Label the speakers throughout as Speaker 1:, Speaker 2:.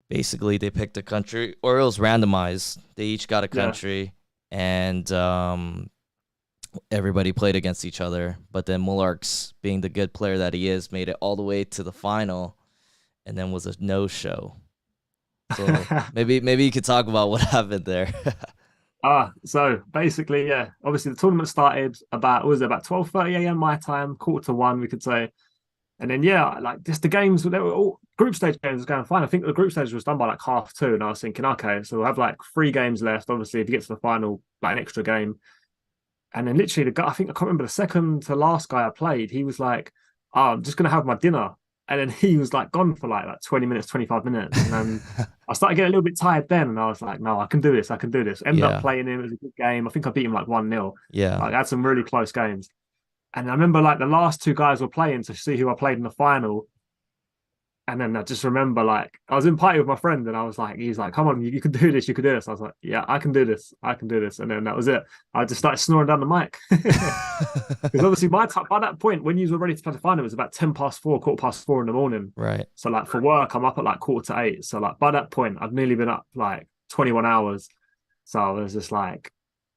Speaker 1: basically they picked a country, or it was randomized. They each got a
Speaker 2: Yeah.
Speaker 1: country, and everybody played against each other. But then Mullarkz, being the good player that he is, made it all the way to the final, and then was a no-show. So maybe you could talk about what happened there.
Speaker 2: So basically, yeah, obviously the tournament started about, what was it, about 12:30 a.m. my time, quarter to one, we could say. And then yeah, like just the games, they were all group stage games was going fine. I think the group stage was done by like half two, and I was thinking, okay, so we'll have like three games left. Obviously, if you get to the final, like an extra game. And then literally the guy, I think I can't remember the second to last guy I played, he was like, oh, I'm just gonna have my dinner. And then he was like gone for like 20 minutes, 25 minutes. And then I started getting a little bit tired then, and I was like, no, I can do this, I can do this. Ended up
Speaker 1: Yeah,
Speaker 2: playing him, it was a good game. I think I beat him like 1-0.
Speaker 1: yeah.
Speaker 2: Like I had some really close games. And I remember like the last two guys were playing to see who I played in the final. And then I just remember like I was in party with my friend and I was like, he's like, come on, you can do this, you can do this. I was like, yeah, I can do this, I can do this. And then that was it. I just started snoring down the mic. Because obviously my time by that point, when you were ready to play the final, it was about 10 past four, quarter past four in the morning.
Speaker 1: Right.
Speaker 2: So like for work, I'm up at like quarter to eight. So like by that point, I've nearly been up like 21 hours. So I was just like,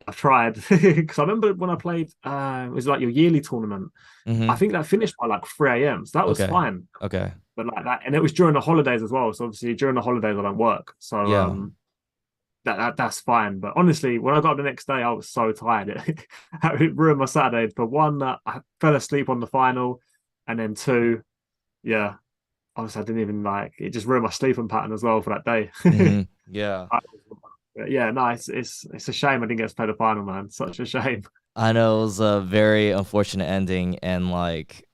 Speaker 2: I've tried. Because I remember when I played it was like your yearly tournament. I
Speaker 1: Mm-hmm.
Speaker 2: think that finished by like 3 a.m. So that was
Speaker 1: Okay.
Speaker 2: fine.
Speaker 1: Okay.
Speaker 2: But like that, and it was during the holidays as well. So obviously during the holidays I don't work. So
Speaker 1: Yeah.
Speaker 2: that's fine. But honestly, when I got up the next day, I was so tired. It ruined my Saturday. For one, I fell asleep on the final, and then two, yeah, obviously I didn't even like it. Just ruined my sleeping pattern as well for that day.
Speaker 1: Mm-hmm. Yeah.
Speaker 2: Yeah, no, it's a shame I didn't get to play the final, man. Such a shame.
Speaker 1: I know it was a very unfortunate ending, and like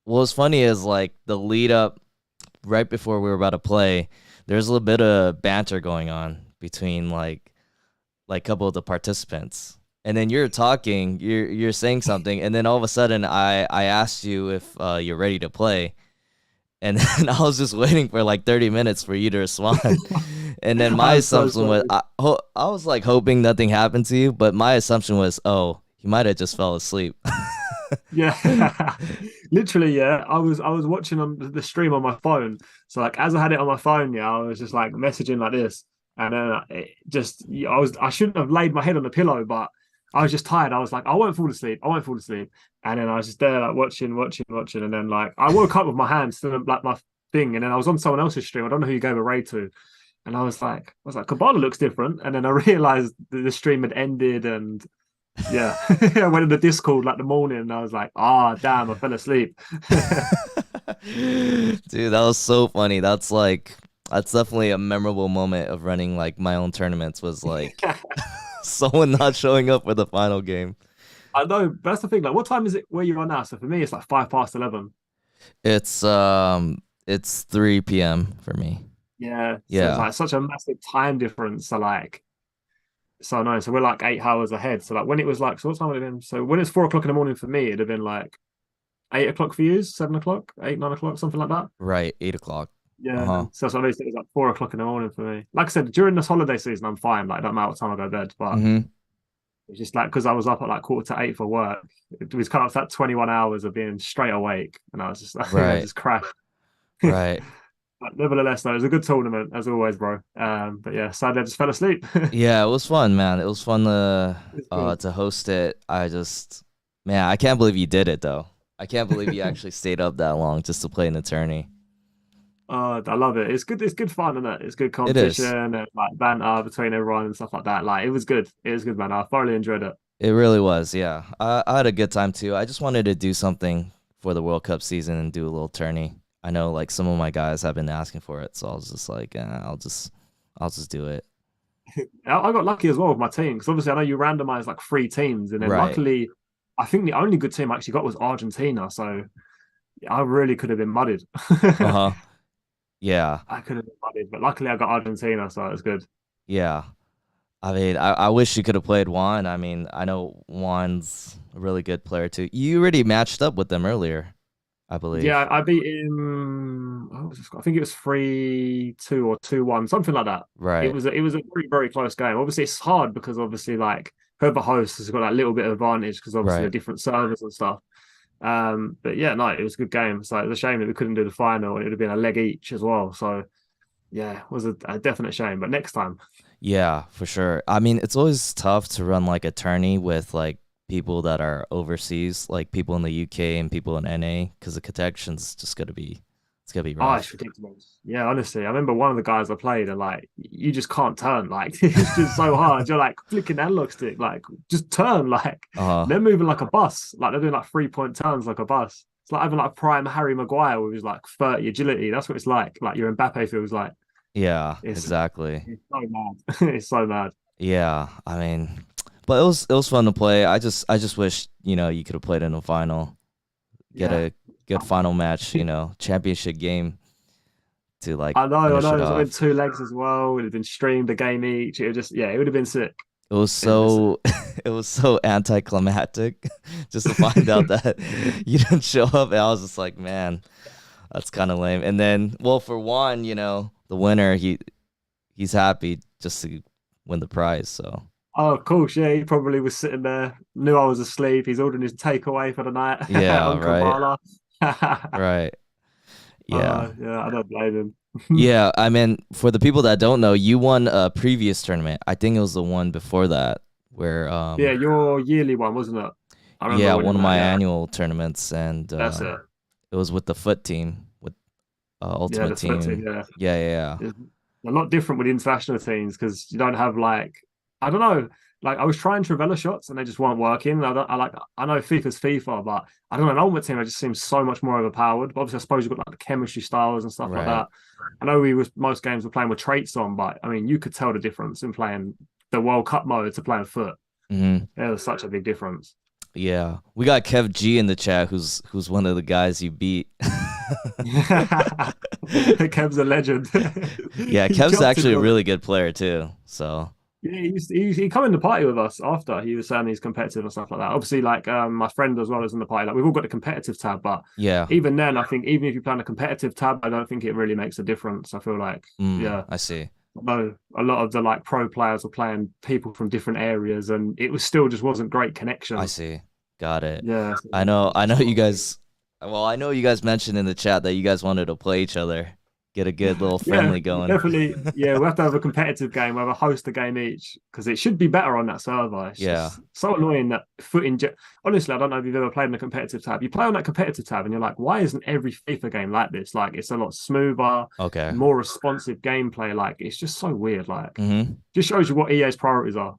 Speaker 1: what was funny is like the lead up right before we were about to play, there's a little bit of banter going on between like a couple of the participants. And then you're talking, you're saying something, and then all of a sudden I asked you if you're ready to play. And then I was just waiting for like 30 minutes for you to respond. And then my
Speaker 2: I'm so
Speaker 1: assumption was
Speaker 2: sorry.
Speaker 1: I was like hoping nothing happened to you, but my assumption was, oh, he might have just fell asleep.
Speaker 2: Yeah, literally, yeah. I was watching on the stream on my phone. So like as I had it on my phone, yeah, I was just like messaging like this, and then it just I shouldn't have laid my head on the pillow, but I was just tired. I was like, I won't fall asleep. I won't fall asleep. And then I was just there like watching, and then like I woke up with my hand still in like my thing, and then I was on someone else's stream. I don't know who you gave a raid to, and I was like, Kabbalah looks different, and then I realized the stream had ended, and yeah. I went in the Discord like the morning and I was like, ah, damn, I fell asleep.
Speaker 1: Dude, that was so funny. That's definitely a memorable moment of running like my own tournaments was like someone not showing up for the final game.
Speaker 2: I know, but that's the thing. Like, what time is it where you are now? So for me, it's like 5 past 11.
Speaker 1: It's 3 p.m. for me.
Speaker 2: Yeah. So it's
Speaker 1: Yeah.
Speaker 2: like such a massive time difference. So like, so no, so we're like 8 hours ahead. So like when it was like, so what time would it have been? So when it's 4 o'clock in the morning for me, it'd have been like 8 o'clock for you, 7 o'clock, 8, 9 o'clock, something like that.
Speaker 1: Right, 8 o'clock.
Speaker 2: Yeah.
Speaker 1: Uh-huh.
Speaker 2: So at least it was like 4 o'clock in the morning for me. Like I said, during this holiday season, I'm fine. Like, it don't matter what time I go to bed. But
Speaker 1: Mm-hmm.
Speaker 2: it's just like because I was up at like quarter to eight for work. It was kind of that 21 hours of being straight awake, and I was just I think I
Speaker 1: Right,
Speaker 2: just crashed.
Speaker 1: right.
Speaker 2: But nevertheless, though, it was a good tournament as always, bro. But yeah, sadly I just fell asleep.
Speaker 1: Yeah, it was fun, man. It was fun
Speaker 2: It's good.
Speaker 1: to host it. Man, I can't believe you did it though. I can't believe you actually stayed up that long just to play an attorney.
Speaker 2: I love it. It's good. It's good fun, isn't it? It's good
Speaker 1: It is.
Speaker 2: competition and like banter between everyone and stuff like that. Like it was good. It was good, man. I thoroughly enjoyed it.
Speaker 1: It really was, yeah. I had a good time too. I just wanted to do something for the World Cup season and do a little tourney. I know like some of my guys have been asking for it, so I was just like, I'll just do it.
Speaker 2: I got lucky as well with my team because obviously I know you randomized like three teams, and then
Speaker 1: Right.
Speaker 2: luckily I think the only good team I actually got was Argentina. So I really could have been mudded.
Speaker 1: Uh-huh. Yeah.
Speaker 2: I could have been mudded, but luckily I got Argentina, so it was good.
Speaker 1: Yeah. I mean, I wish you could have played Juan. I mean, I know Juan's a really good player too. You already matched up with them earlier, I
Speaker 2: Yeah,
Speaker 1: believe.
Speaker 2: I beat him. I think it was 3-2 or 2-1, something like that. It
Speaker 1: Right.
Speaker 2: was it was a very very close game. Obviously, it's hard because obviously like whoever hosts has got that little bit of advantage because obviously the
Speaker 1: Right.
Speaker 2: different servers and stuff. But yeah, no, it was a good game. So it was a shame that we couldn't do the final. It would have been a leg each as well. So yeah, was a definite shame. But next time,
Speaker 1: Yeah, for sure. I mean, it's always tough to run like a tourney with like people that are overseas, like people in the UK and people in NA, because the connection's just gonna be
Speaker 2: oh, it's
Speaker 1: rough.
Speaker 2: ridiculous. Yeah, honestly, I remember one of the guys I played, and like you just can't turn. Like it's just so hard. You're like flicking the analog stick, like just turn. Like
Speaker 1: Uh,
Speaker 2: they're moving like a bus. Like they're doing like 3 point turns like a bus. It's like having like prime Harry Maguire with his like 30 agility. That's what it's like. Like your Mbappe feels like.
Speaker 1: yeah,
Speaker 2: It's
Speaker 1: exactly.
Speaker 2: it's so mad. It's so mad.
Speaker 1: Yeah, I mean, but it was fun to play. I just wish, you could have played in the final, get
Speaker 2: Yeah.
Speaker 1: a good final match, championship game to like
Speaker 2: I
Speaker 1: finish
Speaker 2: know.
Speaker 1: it
Speaker 2: It's been
Speaker 1: off.
Speaker 2: 2 legs as well. It would have been streamed a game each. It would just, yeah, it would have been sick.
Speaker 1: It was
Speaker 2: It would have been sick.
Speaker 1: so it was so anticlimactic just to find out that you didn't show up. And I was just like, man, that's kind of lame. And then, well, for Juan, the winner, he's happy just to win the prize. So
Speaker 2: Oh, of course, yeah. He probably was sitting there, knew I was asleep. He's ordering his takeaway for the night
Speaker 1: yeah,
Speaker 2: on
Speaker 1: right,
Speaker 2: Koballa.
Speaker 1: right, yeah.
Speaker 2: Yeah, I don't blame him.
Speaker 1: Yeah, I mean, for the people that don't know, you won a previous tournament. I think it was the one before that, where
Speaker 2: Yeah, your yearly one, wasn't it? I remember
Speaker 1: yeah, one
Speaker 2: winning
Speaker 1: of
Speaker 2: that.
Speaker 1: my
Speaker 2: Yeah,
Speaker 1: annual tournaments, and
Speaker 2: that's it.
Speaker 1: it was with the foot team, with
Speaker 2: Yeah,
Speaker 1: Ultimate
Speaker 2: the Footy.
Speaker 1: Team.
Speaker 2: Yeah,
Speaker 1: Yeah, yeah, yeah.
Speaker 2: it's a lot different with international teams because you don't have like I don't know. Like I was trying Travella shots and they just weren't working. I know FIFA's FIFA, but I don't know. An ultimate team, I just seems so much more overpowered. But obviously, I suppose you've got like the chemistry styles and stuff like
Speaker 1: Right.
Speaker 2: that. I know we was most games were playing with traits on, but I mean, you could tell the difference in playing the World Cup mode to playing foot.
Speaker 1: Hmm.
Speaker 2: There was such a big difference.
Speaker 1: Yeah, we got Kev G in the chat, who's one of the guys you beat.
Speaker 2: Kev's a legend.
Speaker 1: Yeah,
Speaker 2: He
Speaker 1: Kev's
Speaker 2: chopped him.
Speaker 1: actually a really good player too. So
Speaker 2: Yeah, he come in the party with us after he was saying he's competitive and stuff like that. Obviously, like my friend as well as in the party. Like we've all got the competitive tab, but
Speaker 1: yeah,
Speaker 2: even then, I think even if you play on a competitive tab, I don't think it really makes a difference. I feel like yeah,
Speaker 1: I see.
Speaker 2: no, a lot of the like pro players were playing people from different areas, and it was still just wasn't great
Speaker 1: I
Speaker 2: connection.
Speaker 1: see. Got it.
Speaker 2: Yeah,
Speaker 1: I know
Speaker 2: it's
Speaker 1: you
Speaker 2: not good.
Speaker 1: guys. Well, I know you guys mentioned in the chat that you guys wanted to play each other, get a good little
Speaker 2: Yeah,
Speaker 1: friendly going.
Speaker 2: definitely. Yeah, we have to have a competitive game. We have a host a game each because it should be better on that server. It's
Speaker 1: Yeah.
Speaker 2: just so annoying that honestly, I don't know if you've ever played in a competitive tab. You play on that competitive tab and you're like, why isn't every FIFA game like this? Like, it's a lot smoother,
Speaker 1: Okay.
Speaker 2: more responsive gameplay. Like, it's just so weird. Like,
Speaker 1: Mm-hmm.
Speaker 2: just shows you what EA's priorities are.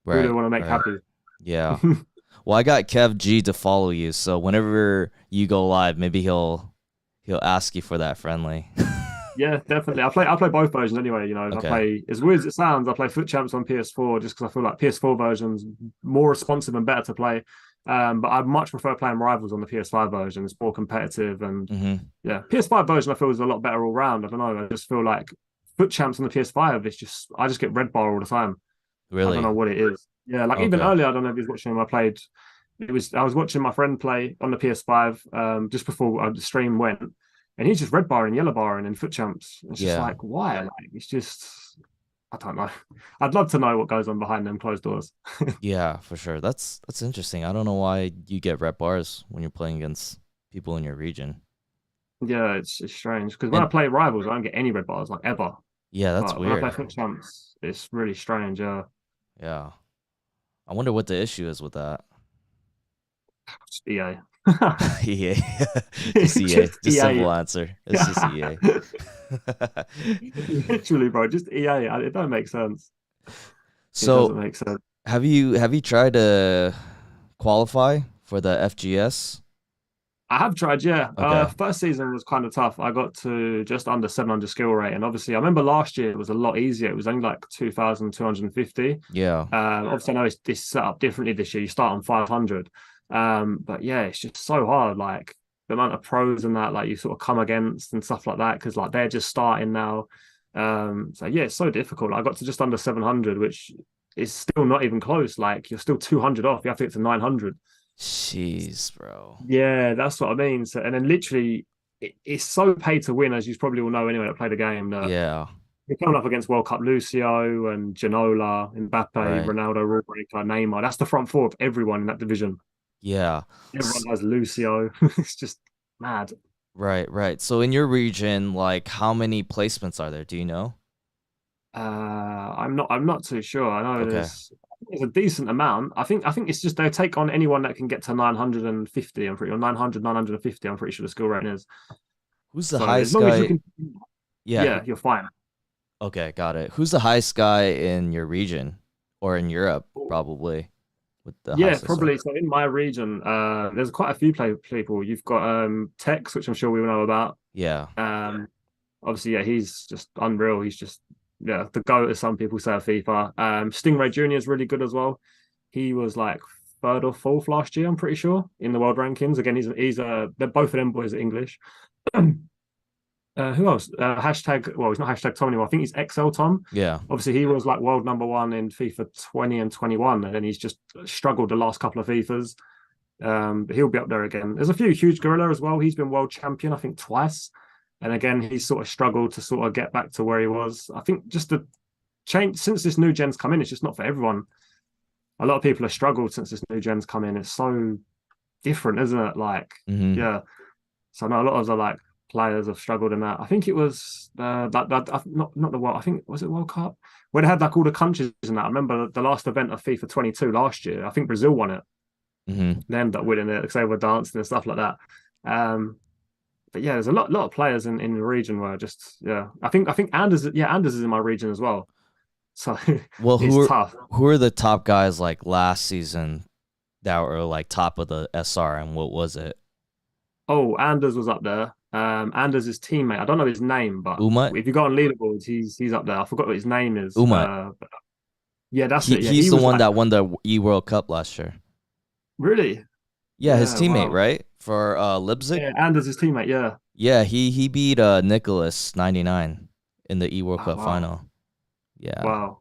Speaker 2: Who they
Speaker 1: Right.
Speaker 2: want to make
Speaker 1: Right.
Speaker 2: happy.
Speaker 1: Yeah. Well, I got Kev G to follow you, so whenever you go live, maybe he'll ask you for that friendly.
Speaker 2: Yeah, definitely. I play both versions anyway. You know, I
Speaker 1: Okay.
Speaker 2: play as weird as it sounds. I play Foot Champs on PS4 just because I feel like PS4 versions more responsive and better to play. But I much prefer playing Rivals on the PS5 version. It's more competitive and
Speaker 1: Mm-hmm.
Speaker 2: yeah, PS5 version I feel is a lot better all round. I don't know. I just feel like Foot Champs on the PS5. It's just I just get red bar all the time. I don't
Speaker 1: Really?
Speaker 2: know what it is. Yeah, like even
Speaker 1: Okay.
Speaker 2: earlier, I don't know if he's watching him. I was watching my friend play on the PS5 just before the stream went, and he's just red barring, yellow barring in foot champs. It's just
Speaker 1: Yeah.
Speaker 2: like why? Like it's just I don't know. I'd love to know what goes on behind them closed doors.
Speaker 1: Yeah, for sure. That's interesting. I don't know why you get rep bars when you're playing against people in your region.
Speaker 2: Yeah, it's strange because when I
Speaker 1: And
Speaker 2: play rivals, I don't get any red bars like ever.
Speaker 1: yeah, that's
Speaker 2: But when I
Speaker 1: weird.
Speaker 2: play foot champs, it's really strange.
Speaker 1: Yeah. I wonder what the issue is with that.
Speaker 2: Just EA.
Speaker 1: EA. Just
Speaker 2: It's
Speaker 1: EA.
Speaker 2: just
Speaker 1: Just
Speaker 2: EA.
Speaker 1: simple answer. It's just EA.
Speaker 2: Literally, bro, just EA. It don't make sense. It
Speaker 1: So
Speaker 2: doesn't make sense.
Speaker 1: have you tried to qualify for the FGS?
Speaker 2: I have tried, yeah.
Speaker 1: Okay.
Speaker 2: First season was kind of tough. I got to just under 700 skill rate, and obviously, I remember last year it was a lot easier. It was only like 2,250.
Speaker 1: Yeah.
Speaker 2: Obviously, I know it's set up differently this year. You start on 500, but yeah, it's just so hard. Like the amount of pros and that, like you sort of come against and stuff like that, because like they're just starting now. So yeah, it's so difficult. I got to just under 700, which is still not even close. Like you're still 200 off. You have to get to 900.
Speaker 1: Jeez, bro.
Speaker 2: Yeah, that's what I mean. So, and then literally, it's so pay to win, as you probably all know anyway that play the game. That
Speaker 1: Yeah.
Speaker 2: you're coming up against World Cup Lucio and Ginola, Mbappe,
Speaker 1: Right.
Speaker 2: Ronaldo, Rulebreaker, Neymar. That's the front four of everyone in that division.
Speaker 1: Yeah.
Speaker 2: Everyone has Lucio. It's just mad.
Speaker 1: Right, right. So in your region, like how many placements are there? Do you know?
Speaker 2: I'm not too sure. I know
Speaker 1: Okay.
Speaker 2: there's a decent amount. I think it's just they take on anyone that can get to 950. I'm pretty or 900, 950. I'm pretty sure the skill rating is.
Speaker 1: Who's the
Speaker 2: So as
Speaker 1: highest
Speaker 2: long as you
Speaker 1: guy?
Speaker 2: can,
Speaker 1: Yeah.
Speaker 2: yeah, you're fine.
Speaker 1: Okay, got it. Who's the highest guy in your region or in Europe, probably, with the
Speaker 2: Yeah,
Speaker 1: highest SR?
Speaker 2: probably. So in my region, there's quite a few people. You've got Tex, which I'm sure we all know about.
Speaker 1: Yeah.
Speaker 2: Um, Obviously, yeah, he's just unreal. He's just yeah, the GOAT, as some people say of FIFA. Stingray Jr. is really good as well. He was like third or fourth last year, I'm pretty sure, in the world rankings. Again, he's they're both of them boys are English. Who else? Hashtag, well, he's not hashtag Tom anymore. I think he's XL Tom.
Speaker 1: Yeah.
Speaker 2: Obviously, he was like world number one in FIFA 20 and 21, and then he's just struggled the last couple of FIFAs. But he'll be up there again. There's a few huge gorilla as well. He's been world champion, I think, twice. And again, he's sort of struggled to sort of get back to where he was. I think just the change since this new gen's come in, it's just not for everyone. A lot of people have struggled since this new gen's come in. It's so different, isn't it? Like,
Speaker 1: Hmm.
Speaker 2: yeah. So I know a lot of the like players have struggled in that. I think it was not the world. I think was it World Cup where they had like all the countries in that. I remember the last event of FIFA 22 last year. I think Brazil won it.
Speaker 1: Hmm.
Speaker 2: They ended up winning it because they were dancing and stuff like that. Um, but yeah, there's a lot of players in the region where just yeah. I think Anders is in my region as well. So
Speaker 1: Well,
Speaker 2: it's tough.
Speaker 1: who are the top guys like last season that were like top of the SR, and what was it?
Speaker 2: Oh, Anders was up there. Anders' teammate. I don't know his name, but
Speaker 1: Umut?
Speaker 2: if you go on leaderboards, he's up there. I forgot what his name is.
Speaker 1: Umut.
Speaker 2: But yeah, that's it. Yeah,
Speaker 1: He's
Speaker 2: he
Speaker 1: the
Speaker 2: was
Speaker 1: one
Speaker 2: like
Speaker 1: that won the E World Cup last year.
Speaker 2: really.
Speaker 1: Yeah, his
Speaker 2: Yeah,
Speaker 1: teammate,
Speaker 2: wow.
Speaker 1: right? For Leipzig?
Speaker 2: Yeah, Anders' teammate. Yeah.
Speaker 1: Yeah, he beat Nicholas 99 in the E World
Speaker 2: Oh
Speaker 1: Cup
Speaker 2: wow,
Speaker 1: final. Yeah.
Speaker 2: wow.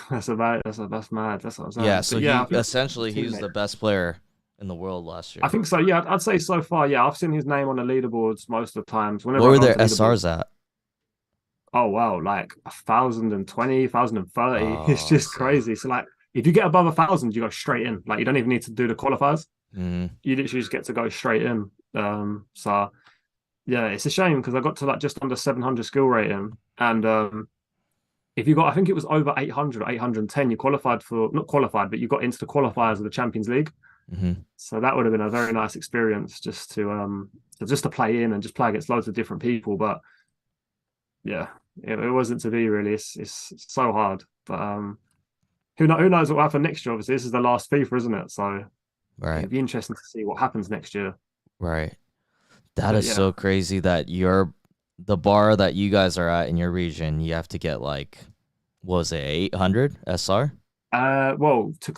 Speaker 2: That's mad. That's what I'm
Speaker 1: Yeah,
Speaker 2: saying.
Speaker 1: so
Speaker 2: But yeah,
Speaker 1: he
Speaker 2: I think
Speaker 1: essentially he was
Speaker 2: teammate.
Speaker 1: the best player in the world last
Speaker 2: I
Speaker 1: year.
Speaker 2: think so. Yeah, I'd say so far. Yeah, I've seen his name on the leaderboards most of the times.
Speaker 1: What
Speaker 2: Whenever I
Speaker 1: were
Speaker 2: go
Speaker 1: their
Speaker 2: onto leaderboard,
Speaker 1: SRs at?
Speaker 2: oh wow, like 1,020, 1,030. It's
Speaker 1: Oh,
Speaker 2: just
Speaker 1: so.
Speaker 2: crazy. So like, if you get above 1,000, you go straight in. Like you don't even need to do the qualifiers.
Speaker 1: Mhm.
Speaker 2: You literally just get to go straight in. So yeah, it's a shame because I got to like just under 700 skill rating, and if you got, I think it was over 800 or 810, you qualified for not qualified, but you got into the qualifiers of the Champions League.
Speaker 1: Mhm.
Speaker 2: So that would have been a very nice experience just to play in and just play against loads of different people. But yeah, it wasn't to be really. It's so hard. But who knows what will happen next year? Obviously, this is the last FIFA, isn't it? So
Speaker 1: Right.
Speaker 2: it'd be interesting to see what happens next year.
Speaker 1: Right. That
Speaker 2: But
Speaker 1: is
Speaker 2: yeah,
Speaker 1: so crazy that the bar that you guys are at in your region, you have to get like what was it, 800 SR?
Speaker 2: well, to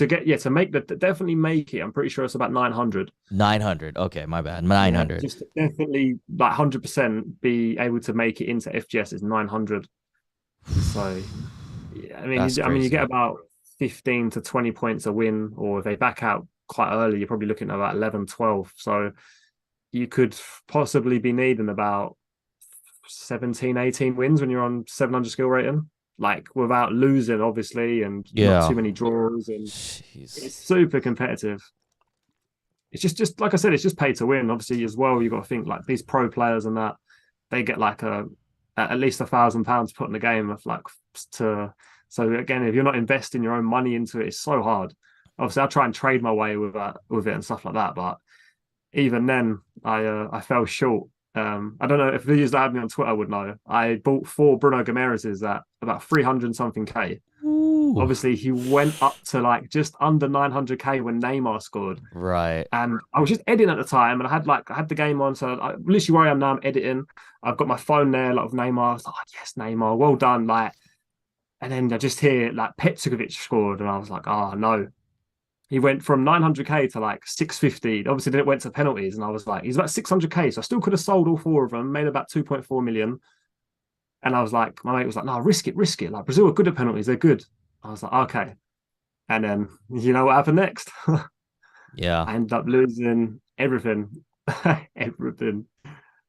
Speaker 2: get to make the definitely make it. I'm pretty sure it's about 900.
Speaker 1: 900. Okay, my bad.
Speaker 2: Yeah,
Speaker 1: 900.
Speaker 2: just to definitely like 100% be able to make it into FGS is 900. So yeah,
Speaker 1: That's
Speaker 2: I mean, you get
Speaker 1: crazy.
Speaker 2: about 15 to 20 points a win, or if they back out quite early, you're probably looking at about 11, 12. So you could possibly be needing about 17, 18 wins when you're on 700 skill rating, like without losing, obviously, and not
Speaker 1: Yeah.
Speaker 2: too many draws. And
Speaker 1: Jeez.
Speaker 2: it's super competitive. It's just like I said, it's just pay to win. Obviously, as well, you got to think like these pro players and that they get like a at least £1,000 put in the game of like to. So again, if you're not investing your own money into it, it's so hard. Obviously, I try and trade my way with it and stuff like that, but even then, I fell short. I don't know if the users that had me on Twitter would know. I bought four Bruno Gomeres's at about 300 something K.
Speaker 1: Ooh.
Speaker 2: Obviously, he went up to like just under 900K when Neymar scored.
Speaker 1: Right.
Speaker 2: And I was just editing at the time, and I had the game on, so literally where I am now, I'm editing. I've got my phone there, like of Neymar. I was like, oh, yes, Neymar, well done. Like, and then I just hear like Petkovic scored, and I was like, oh no. He went from 900K to like 650. Obviously, then it went to penalties, and I was like, he's about 600K, so I still could have sold all four of them, made about 2.4 million. And I was like, my mate was like, no, risk it, risk it. Like Brazil are good at penalties, they're good. I was like, okay. And then you know what happened next?
Speaker 1: Yeah.
Speaker 2: I ended up losing everything, everything.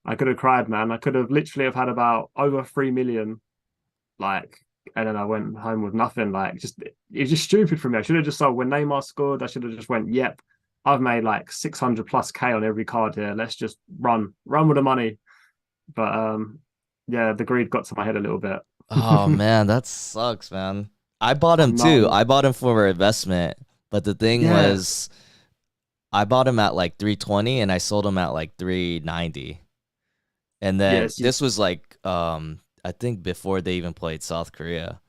Speaker 2: I could have cried, man. I could have literally have had about over 3 million, like, and then I went home with nothing. Like, just it was just stupid for me. I should have just sold when Neymar scored. I should have just went, yep. I've made like 600 plus K on every card here. Let's just run with the money. But yeah, the greed got to my head a little bit.
Speaker 1: Oh man, that sucks, man. I bought
Speaker 2: I
Speaker 1: him too.
Speaker 2: know.
Speaker 1: I bought him for investment, but the thing
Speaker 2: Yeah.
Speaker 1: was, I bought him at like 320 and I sold him at like 390. And then
Speaker 2: Yes.
Speaker 1: this was like I think before they even played South Korea.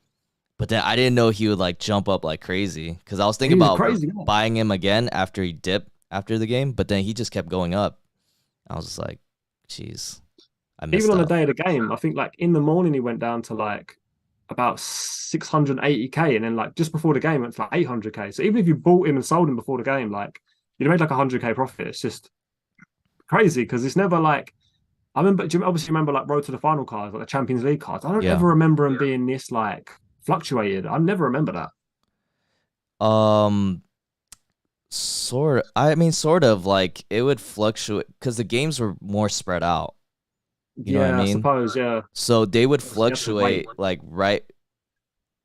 Speaker 1: But then I didn't know he would like jump up like crazy because I was thinking
Speaker 2: He was a
Speaker 1: about
Speaker 2: crazy guy.
Speaker 1: buying him again after he dipped after the game, but then he just kept going up. I was just like, "Jeez, I
Speaker 2: Even
Speaker 1: missed
Speaker 2: on the
Speaker 1: out."
Speaker 2: day of the game, I think like in the morning he went down to like about 680K, and then like just before the game it went to like 800K. So even if you bought him and sold him before the game, like you'd made like 100K profit. It's just crazy because it's never like I remember. Do you obviously remember like road to the final cards, like the Champions League cards? I don't
Speaker 1: Yeah.
Speaker 2: ever remember him being this like fluctuated. I never remember that.
Speaker 1: Um, sort of like it would fluctuate because the games were more spread out. You know what I
Speaker 2: Yeah, I
Speaker 1: mean?
Speaker 2: suppose. Yeah,
Speaker 1: So they would
Speaker 2: obviously you have to wait.
Speaker 1: fluctuate like right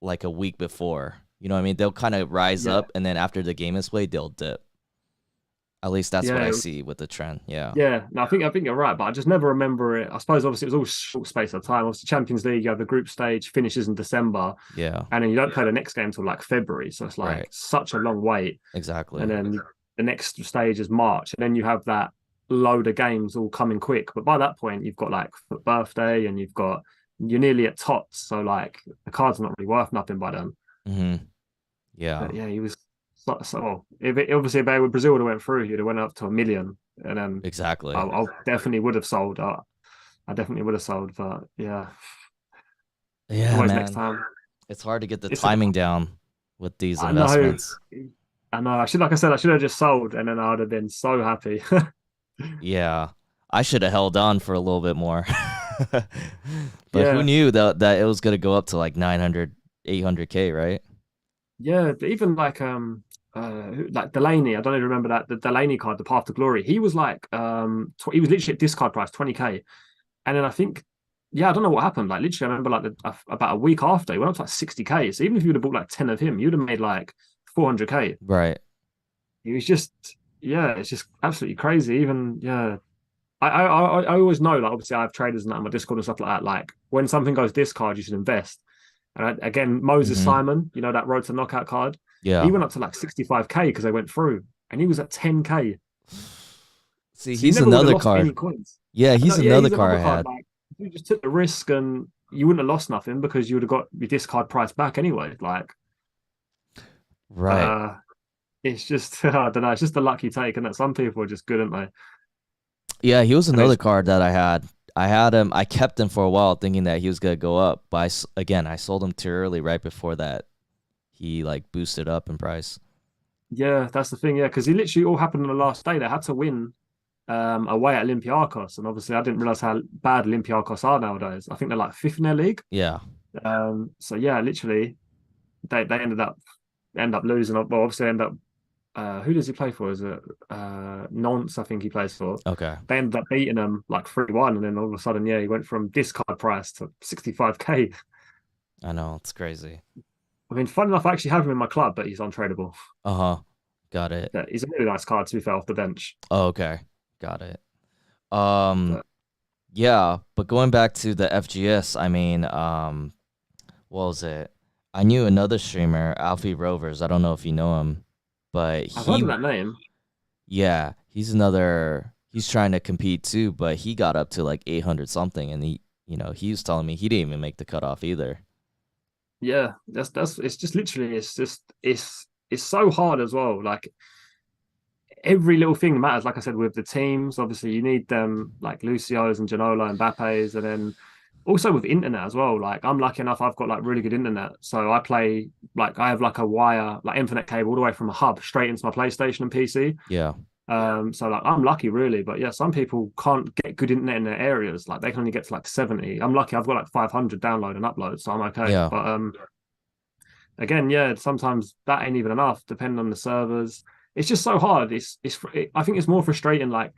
Speaker 1: like a week before. You know what I mean? They'll kind of rise
Speaker 2: Yeah,
Speaker 1: up and then after the game is played, they'll dip. At least that's what
Speaker 2: yeah,
Speaker 1: I see with the trend. Yeah.
Speaker 2: yeah. No, I think you're right, but I just never remember it. I suppose obviously it was all short space of time. Obviously, Champions League, you have the group stage finishes in December,
Speaker 1: Yeah.
Speaker 2: and then you don't play the next game until like February. So it's like
Speaker 1: Right.
Speaker 2: such a long wait. And
Speaker 1: Exactly.
Speaker 2: then the next stage is March, and then you have that load of games all coming quick. But by that point, you've got like birthday, and you're nearly at tots. So like the card's not really worth nothing by then.
Speaker 1: Mm-hmm. Yeah.
Speaker 2: But yeah, he was so if it, obviously if they with Brazil would have went through, he'd have went up to a million, and then
Speaker 1: Exactly.
Speaker 2: I definitely would have sold. I definitely would have sold, but yeah,
Speaker 1: Yeah,
Speaker 2: always next
Speaker 1: man.
Speaker 2: time.
Speaker 1: It's hard to get the
Speaker 2: It's a,
Speaker 1: timing down with these
Speaker 2: I know,
Speaker 1: investments.
Speaker 2: I know. Like I said, I should have just sold, and then I would have been so happy.
Speaker 1: Yeah. I should have held on for a little bit more. But who
Speaker 2: Yeah,
Speaker 1: knew that it was going to go up to like 900, 800K, right?
Speaker 2: yeah. But even like Delaney, I don't even remember that the Delaney card, the Path to Glory. He was like he was literally at discard price 20K, and then I think yeah, I don't know what happened. Like literally, I remember like about a week after he went up to like 60K. So even if you would have bought like 10 of him, you'd have made like 400K.
Speaker 1: Right.
Speaker 2: He was just yeah, it's just absolutely crazy. Even yeah, I always know like obviously I have traders and that on my Discord and stuff like that. Like when something goes discard, you should invest. And again, Moses
Speaker 1: Mm-hmm.
Speaker 2: Simon, you know that road to knockout card, he
Speaker 1: Yeah.
Speaker 2: went up to like 65K because they went through, and he was at 10K.
Speaker 1: See,
Speaker 2: So you
Speaker 1: he's
Speaker 2: never would have
Speaker 1: another
Speaker 2: lost any
Speaker 1: card.
Speaker 2: coins.
Speaker 1: Yeah,
Speaker 2: No,
Speaker 1: he's
Speaker 2: yeah,
Speaker 1: another
Speaker 2: he's
Speaker 1: car
Speaker 2: another
Speaker 1: I
Speaker 2: card.
Speaker 1: had.
Speaker 2: Like if you just took the risk and you wouldn't have lost nothing because you would have got your discard price back anyway. Like,
Speaker 1: Right.
Speaker 2: it's just I don't know. It's just a lucky take, and that some people are just good, aren't they?
Speaker 1: Yeah, he was
Speaker 2: And
Speaker 1: another
Speaker 2: it's
Speaker 1: card that I had. I had him. I kept him for a while, thinking that he was gonna go up. But again, I sold him too early, right before that. He like boosted up in price.
Speaker 2: yeah, that's the thing. Yeah, because it literally all happened on the last day. They had to win away at Olympiacos, and obviously I didn't realize how bad Olympiacos are nowadays. I think they're like fifth in their league.
Speaker 1: Yeah,
Speaker 2: So yeah, literally they end up losing. Well, obviously end up. Who does he play for? Is it Nantes? I think he plays for.
Speaker 1: okay.
Speaker 2: They ended up beating them like 3-1, and then all of a sudden, yeah, he went from discard price to 65K.
Speaker 1: I know it's crazy.
Speaker 2: I mean, fun enough, I actually have him in my club, but he's untradeable.
Speaker 1: Uh-huh. Got it.
Speaker 2: Yeah, he's a really nice card to be fair off the bench.
Speaker 1: Oh, okay. Got it. Um,
Speaker 2: But
Speaker 1: yeah, but going back to the FGS, I mean, what was it? I knew another streamer, Alfie Rovers. I don't know if you know him, but
Speaker 2: I've heard
Speaker 1: he,
Speaker 2: of that name.
Speaker 1: yeah, he's trying to compete too, but he got up to like 800 something, and he was telling me he didn't even make the cutoff either.
Speaker 2: Yeah, that's it's just literally it's so hard as well. Like every little thing matters. Like I said, with the teams, obviously you need them like Lucio's and Janola and Mbappe's, and then also with internet as well. Like I'm lucky enough, I've got like really good internet, so I play like I have like a wire, like Infinite cable all the way from a hub straight into my PlayStation and PC.
Speaker 1: Yeah,
Speaker 2: So like I'm lucky really, but yeah, some people can't get good internet in their areas. Like they can only get to like 70. I'm lucky, I've got like 500 download and upload, so I'm okay.
Speaker 1: yeah,
Speaker 2: But again, yeah, sometimes that ain't even enough, depending on the servers. It's just so hard. I think it's more frustrating. Like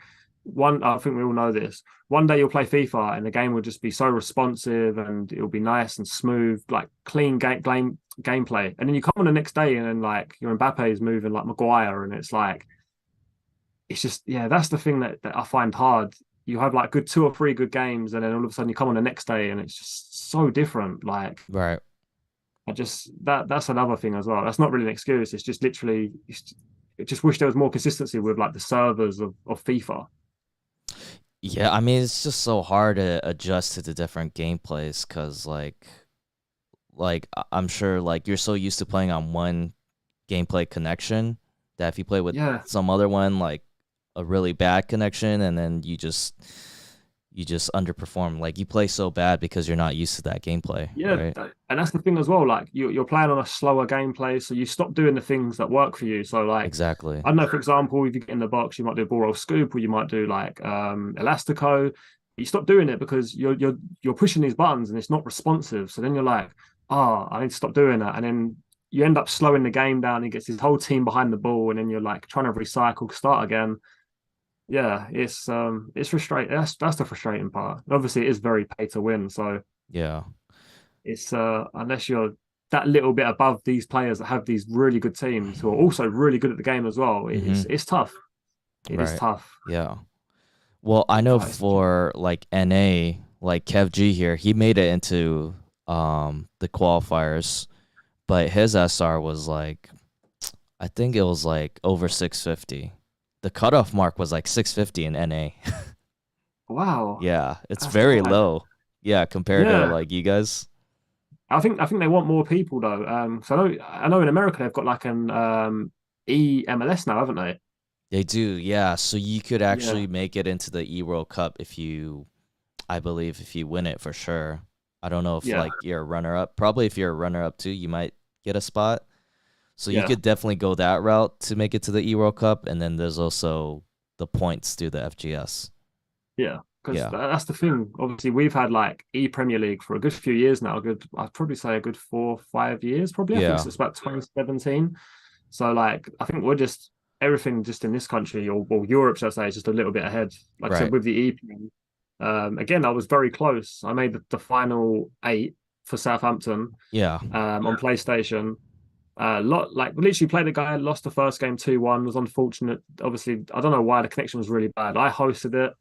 Speaker 2: I think we all know this. One day you'll play FIFA and the game will just be so responsive and it'll be nice and smooth, like clean gameplay. And then you come on the next day and then like your Mbappe is moving like Maguire, and it's like it's just yeah, that's the thing that I find hard. You have like good 2 or 3 good games, and then all of a sudden you come on the next day, and it's just so different. Like
Speaker 1: Right.
Speaker 2: I just that's another thing as well. That's not really an excuse. It's just literally, I just wish there was more consistency with like the servers of FIFA.
Speaker 1: Yeah, I mean it's just so hard to adjust to the different gameplays because I'm sure like you're so used to playing on one gameplay connection that if you play with
Speaker 2: Yeah,
Speaker 1: some other one like a really bad connection and then you just underperform. Like you play so bad because you're not used to that gameplay,
Speaker 2: yeah,
Speaker 1: right?
Speaker 2: and that's the thing as well. Like you're playing on a slower gameplay, so you stop doing the things that work for you. So like
Speaker 1: Exactly.
Speaker 2: I don't know, for example, if you get in the box, you might do a ball roll scoop, or you might do like elastico. You stop doing it because you're pushing these buttons and it's not responsive. So then you're like, oh, I need to stop doing that, and then you end up slowing the game down. He gets his whole team behind the ball, and then you're like trying to recycle, start again. Yeah, it's frustrating. That's the frustrating part. Obviously, it is very pay to win, so
Speaker 1: Yeah.
Speaker 2: it's unless you're that little bit above these players that have these really good teams who are also really good at the game as well.
Speaker 1: Mm-hmm.
Speaker 2: It's tough. It is
Speaker 1: Right.
Speaker 2: tough.
Speaker 1: Yeah. Well, I know
Speaker 2: It's
Speaker 1: for like NA, like Kev G here, he made it into the qualifiers, but his SR was like I think it was like over 650. The cutoff mark was like 650 in NA.
Speaker 2: wow,
Speaker 1: Yeah, it's
Speaker 2: that's
Speaker 1: very
Speaker 2: mad.
Speaker 1: low. Yeah, compared to
Speaker 2: Yeah,
Speaker 1: like you guys.
Speaker 2: I think they want more people though. So I know in America they've got like an EMLS now, haven't they?
Speaker 1: They do, yeah. So you could
Speaker 2: Yeah,
Speaker 1: actually make it into the E World Cup if you, I believe, if you win it for sure. I don't know if
Speaker 2: yeah,
Speaker 1: like you're a runner up. Probably if you're a runner up too, you might get a spot. So you
Speaker 2: yeah.
Speaker 1: could definitely go that route to make it to the E World Cup, and then there's also the points through the FGS.
Speaker 2: Yeah, because
Speaker 1: Yeah,
Speaker 2: that's the thing. Obviously, we've had like E Premier League for a good few years now. Good, I'd probably say a good 4 or 5 years. Probably, I think
Speaker 1: yeah,
Speaker 2: it's about 2017. So like, I think we're just everything just in this country or Europe, should I say, is just a little bit ahead. Like I said,
Speaker 1: right.
Speaker 2: with the EPL, again, I was very close. I made the final eight for Southampton
Speaker 1: Yeah,
Speaker 2: on PlayStation. Lot like literally played a guy, lost the first game 2-1, was unfortunate. Obviously, I don't know why the connection was really bad. I hosted it.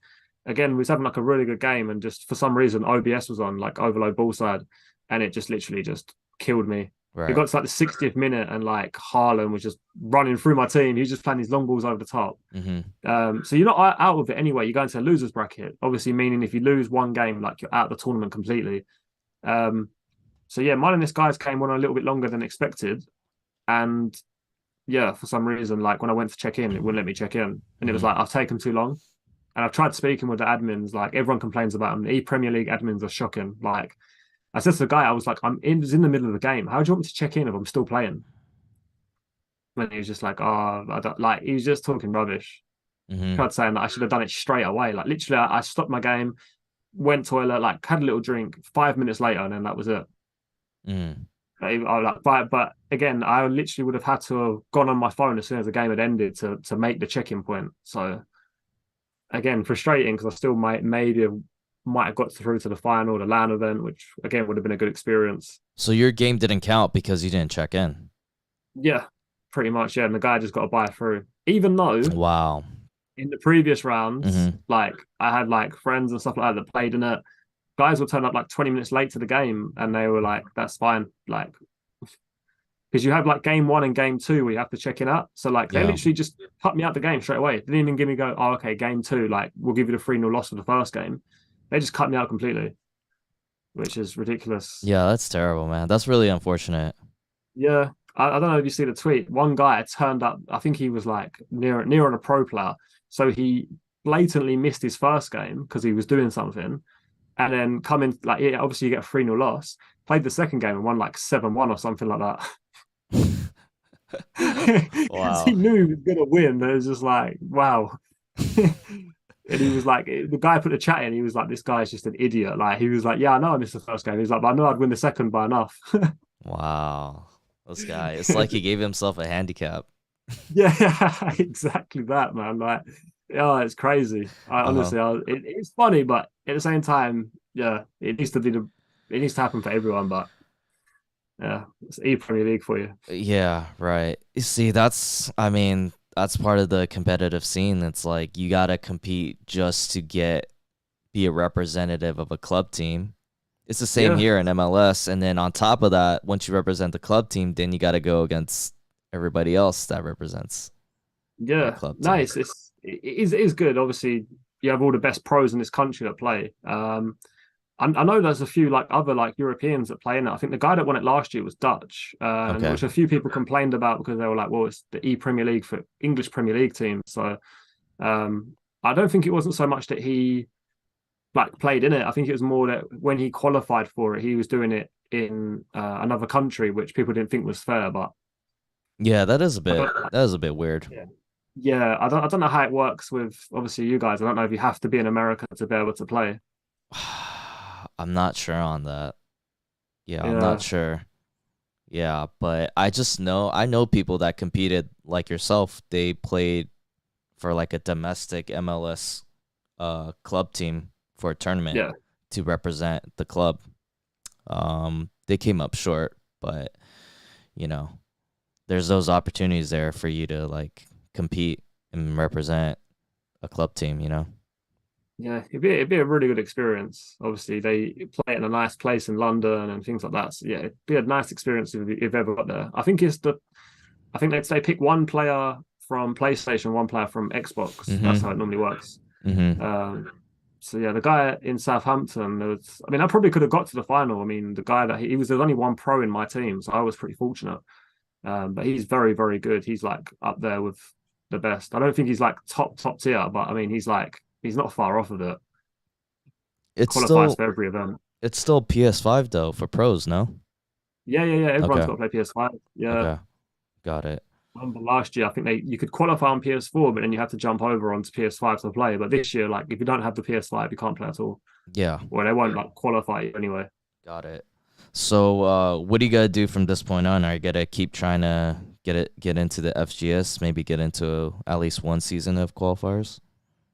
Speaker 2: Again, we was having like a really good game, and just for some reason OBS was on, like overload ball side, and it just literally just killed me. It
Speaker 1: right.
Speaker 2: got to like the 60th minute, and like Haaland was just running through my team. He was just playing these long balls over the top.
Speaker 1: Mm-hmm.
Speaker 2: So you're not out of it anyway. You go into a losers bracket, obviously meaning if you lose one game, like you're out of the tournament completely. Um, so yeah, mine and this guy's came on a little bit longer than expected, and yeah, for some reason, like when I went to check in, it wouldn't let me check in, and it was
Speaker 1: Mm-hmm.
Speaker 2: like I've taken too long. And I've tried speaking with the admins. Like everyone complains about them. The Premier League admins are shocking. Like I said to the guy, I was like, was in the middle of the game. How do you want me to check in if I'm still playing? And he was just like, oh, I don't like. He was just talking rubbish.
Speaker 1: Mm-hmm.
Speaker 2: Tried saying that I should have done it straight away. Like literally, I stopped my game, went toilet, like had a little drink. 5 minutes later, and then that was it.
Speaker 1: Mm-hmm.
Speaker 2: But again, I literally would have had to have gone on my phone as soon as the game had ended to make the check-in point. So again, frustrating because I still might have got through to the final, the LAN event, which again would have been a good experience.
Speaker 1: So your game didn't count because you didn't check in.
Speaker 2: Yeah, pretty much. Yeah, and the guy just got to buy through. Even though
Speaker 1: Wow.
Speaker 2: in the previous rounds,
Speaker 1: Mm-hmm.
Speaker 2: like I had like friends and stuff like that that played in it, guys would turn up like 20 minutes late to the game, and they were like, "That's fine." Like because you have like game one and game two where you have to check in at. So like they
Speaker 1: Yeah.
Speaker 2: literally just cut me out the game straight away. They didn't even give me go, oh, okay, game two, like we'll give you the 3-0 loss for the first game. They just cut me out completely, which is ridiculous.
Speaker 1: Yeah, that's terrible, man. That's really unfortunate.
Speaker 2: Yeah. I don't know if you see the tweet. One guy turned up, I think he was like near on a pro player. So he blatantly missed his first game because he was doing something. And then come in like yeah, obviously you get a 3-0 loss. Played the second game and won like 7-1 or something like that. Because he
Speaker 1: Wow.
Speaker 2: knew he was gonna win. But it was just like, wow. And he was like, the guy put the chat in. He was like, this guy's just an idiot. Like he was like, yeah, I know I missed the first game. He was like, but I know I'd win the second by enough.
Speaker 1: Wow. This guy, it's like he gave himself a handicap.
Speaker 2: Yeah, exactly that, man. Like, yeah, it's crazy. I
Speaker 1: Uh-huh.
Speaker 2: honestly, it's funny, but at the same time, yeah, it needs to happen for everyone. But yeah, it's E Premier League for you.
Speaker 1: Yeah, right. You see, that's I mean, that's part of the competitive scene. It's like you gotta compete just to be a representative of a club team. It's the same
Speaker 2: Yeah,
Speaker 1: here in MLS, and then on top of that, once you represent the club team, then you got to go against everybody else that represents that
Speaker 2: yeah.
Speaker 1: club team.
Speaker 2: Nice. It is good. Obviously, you have all the best pros in this country that play. I know there's a few like other like Europeans that play in it. I think the guy that won it last year was Dutch, and
Speaker 1: Okay.
Speaker 2: which a few people complained about because they were like, well, it's the Premier League for English Premier League team. So um, I don't think it wasn't so much that he like played in it. I think it was more that when he qualified for it, he was doing it in another country, which people didn't think was fair. But
Speaker 1: Yeah,
Speaker 2: I don't,
Speaker 1: that is a bit weird.
Speaker 2: yeah, yeah, I don't know how it works with obviously you guys. I don't know if you have to be in America to be able to play.
Speaker 1: I'm not sure on that. Yeah, I'm not
Speaker 2: Yeah,
Speaker 1: sure. Yeah, but I know people that competed like yourself. They played for like a domestic MLS club team for a tournament
Speaker 2: yeah,
Speaker 1: to represent the club. They came up short, but you know, there's those opportunities there for you to like compete and represent a club team, you know?
Speaker 2: yeah. It'd be a really good experience. Obviously, they play in a nice place in London and things like that. So yeah, it'd be a nice experience if you've ever got there. I think they pick one player from PlayStation, one player from Xbox. That's how it
Speaker 1: Mm-hmm.
Speaker 2: normally works.
Speaker 1: Mm-hmm.
Speaker 2: Um, so yeah, the guy in Southampton, I mean, I probably could have got to the final. I mean, the guy that he was, there's only one pro in my team, so I was pretty fortunate. But he's very, very good. He's like up there with the best. I don't think he's like top tier, but I mean, he's not far off of it.
Speaker 1: It's
Speaker 2: Qualifies
Speaker 1: still
Speaker 2: for every event.
Speaker 1: it's still PS5 though for pros, no?
Speaker 2: Yeah, yeah, yeah. Everyone's
Speaker 1: Okay.
Speaker 2: got to play PS5. Yeah.
Speaker 1: Okay. Got it.
Speaker 2: I remember last year, I think you could qualify on PS4, but then you had to jump over onto PS5 to play. But this year, like if you don't have the PS5, you can't play at all.
Speaker 1: Yeah.
Speaker 2: Well, they won't like qualify you anyway.
Speaker 1: Got it. So, what do you gotta do from this point on? Are you gonna keep trying to get into the FGS? Maybe get into at least one season of qualifiers?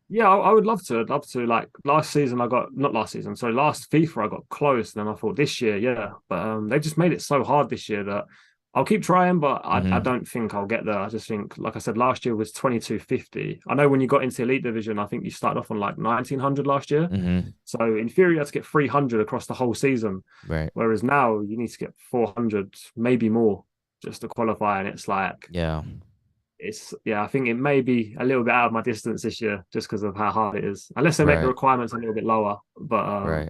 Speaker 2: Yeah, I would love to. I'd love to. Like last season, I got not last season. So last FIFA, I got close. And then I thought this year, yeah, but they just made it so hard this year that I'll keep trying, but I
Speaker 1: Mm-hmm.
Speaker 2: don't think I'll get there. I just think, like I said, last year was 2250. I know when you got into Elite Division, I think you started off on like 1900 last year.
Speaker 1: Mm-hmm.
Speaker 2: So in theory, you had to get 300 across the whole season.
Speaker 1: Right.
Speaker 2: Whereas now you need to get 400, maybe more, just to qualify. And it's like
Speaker 1: Yeah.
Speaker 2: it's yeah, I think it may be a little bit out of my distance this year just because of how hard it is. Unless they make the
Speaker 1: Right.
Speaker 2: requirements a little bit lower, but
Speaker 1: Right.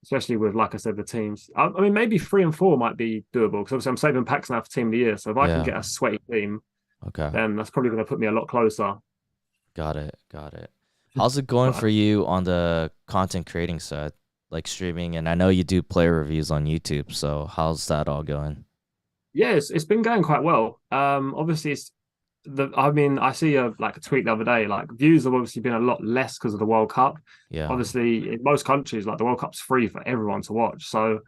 Speaker 2: especially with like I said, the teams. I mean, maybe 3 and 4 might be doable because obviously I'm saving packs now for team of the year. So if I can
Speaker 1: Yeah.
Speaker 2: get a sweaty team,
Speaker 1: Okay.
Speaker 2: then that's probably going to put me a lot closer.
Speaker 1: Got it. Got it. How's it going
Speaker 2: But
Speaker 1: for you on the content creating side, like streaming? And I know you do player reviews on YouTube, so how's that all going?
Speaker 2: yeah, it's been going quite well. Obviously it's the I mean I see a tweet the other day like views have obviously been a lot less because of the World Cup.
Speaker 1: Yeah.
Speaker 2: Obviously in most countries like the World Cup's free for everyone to watch. So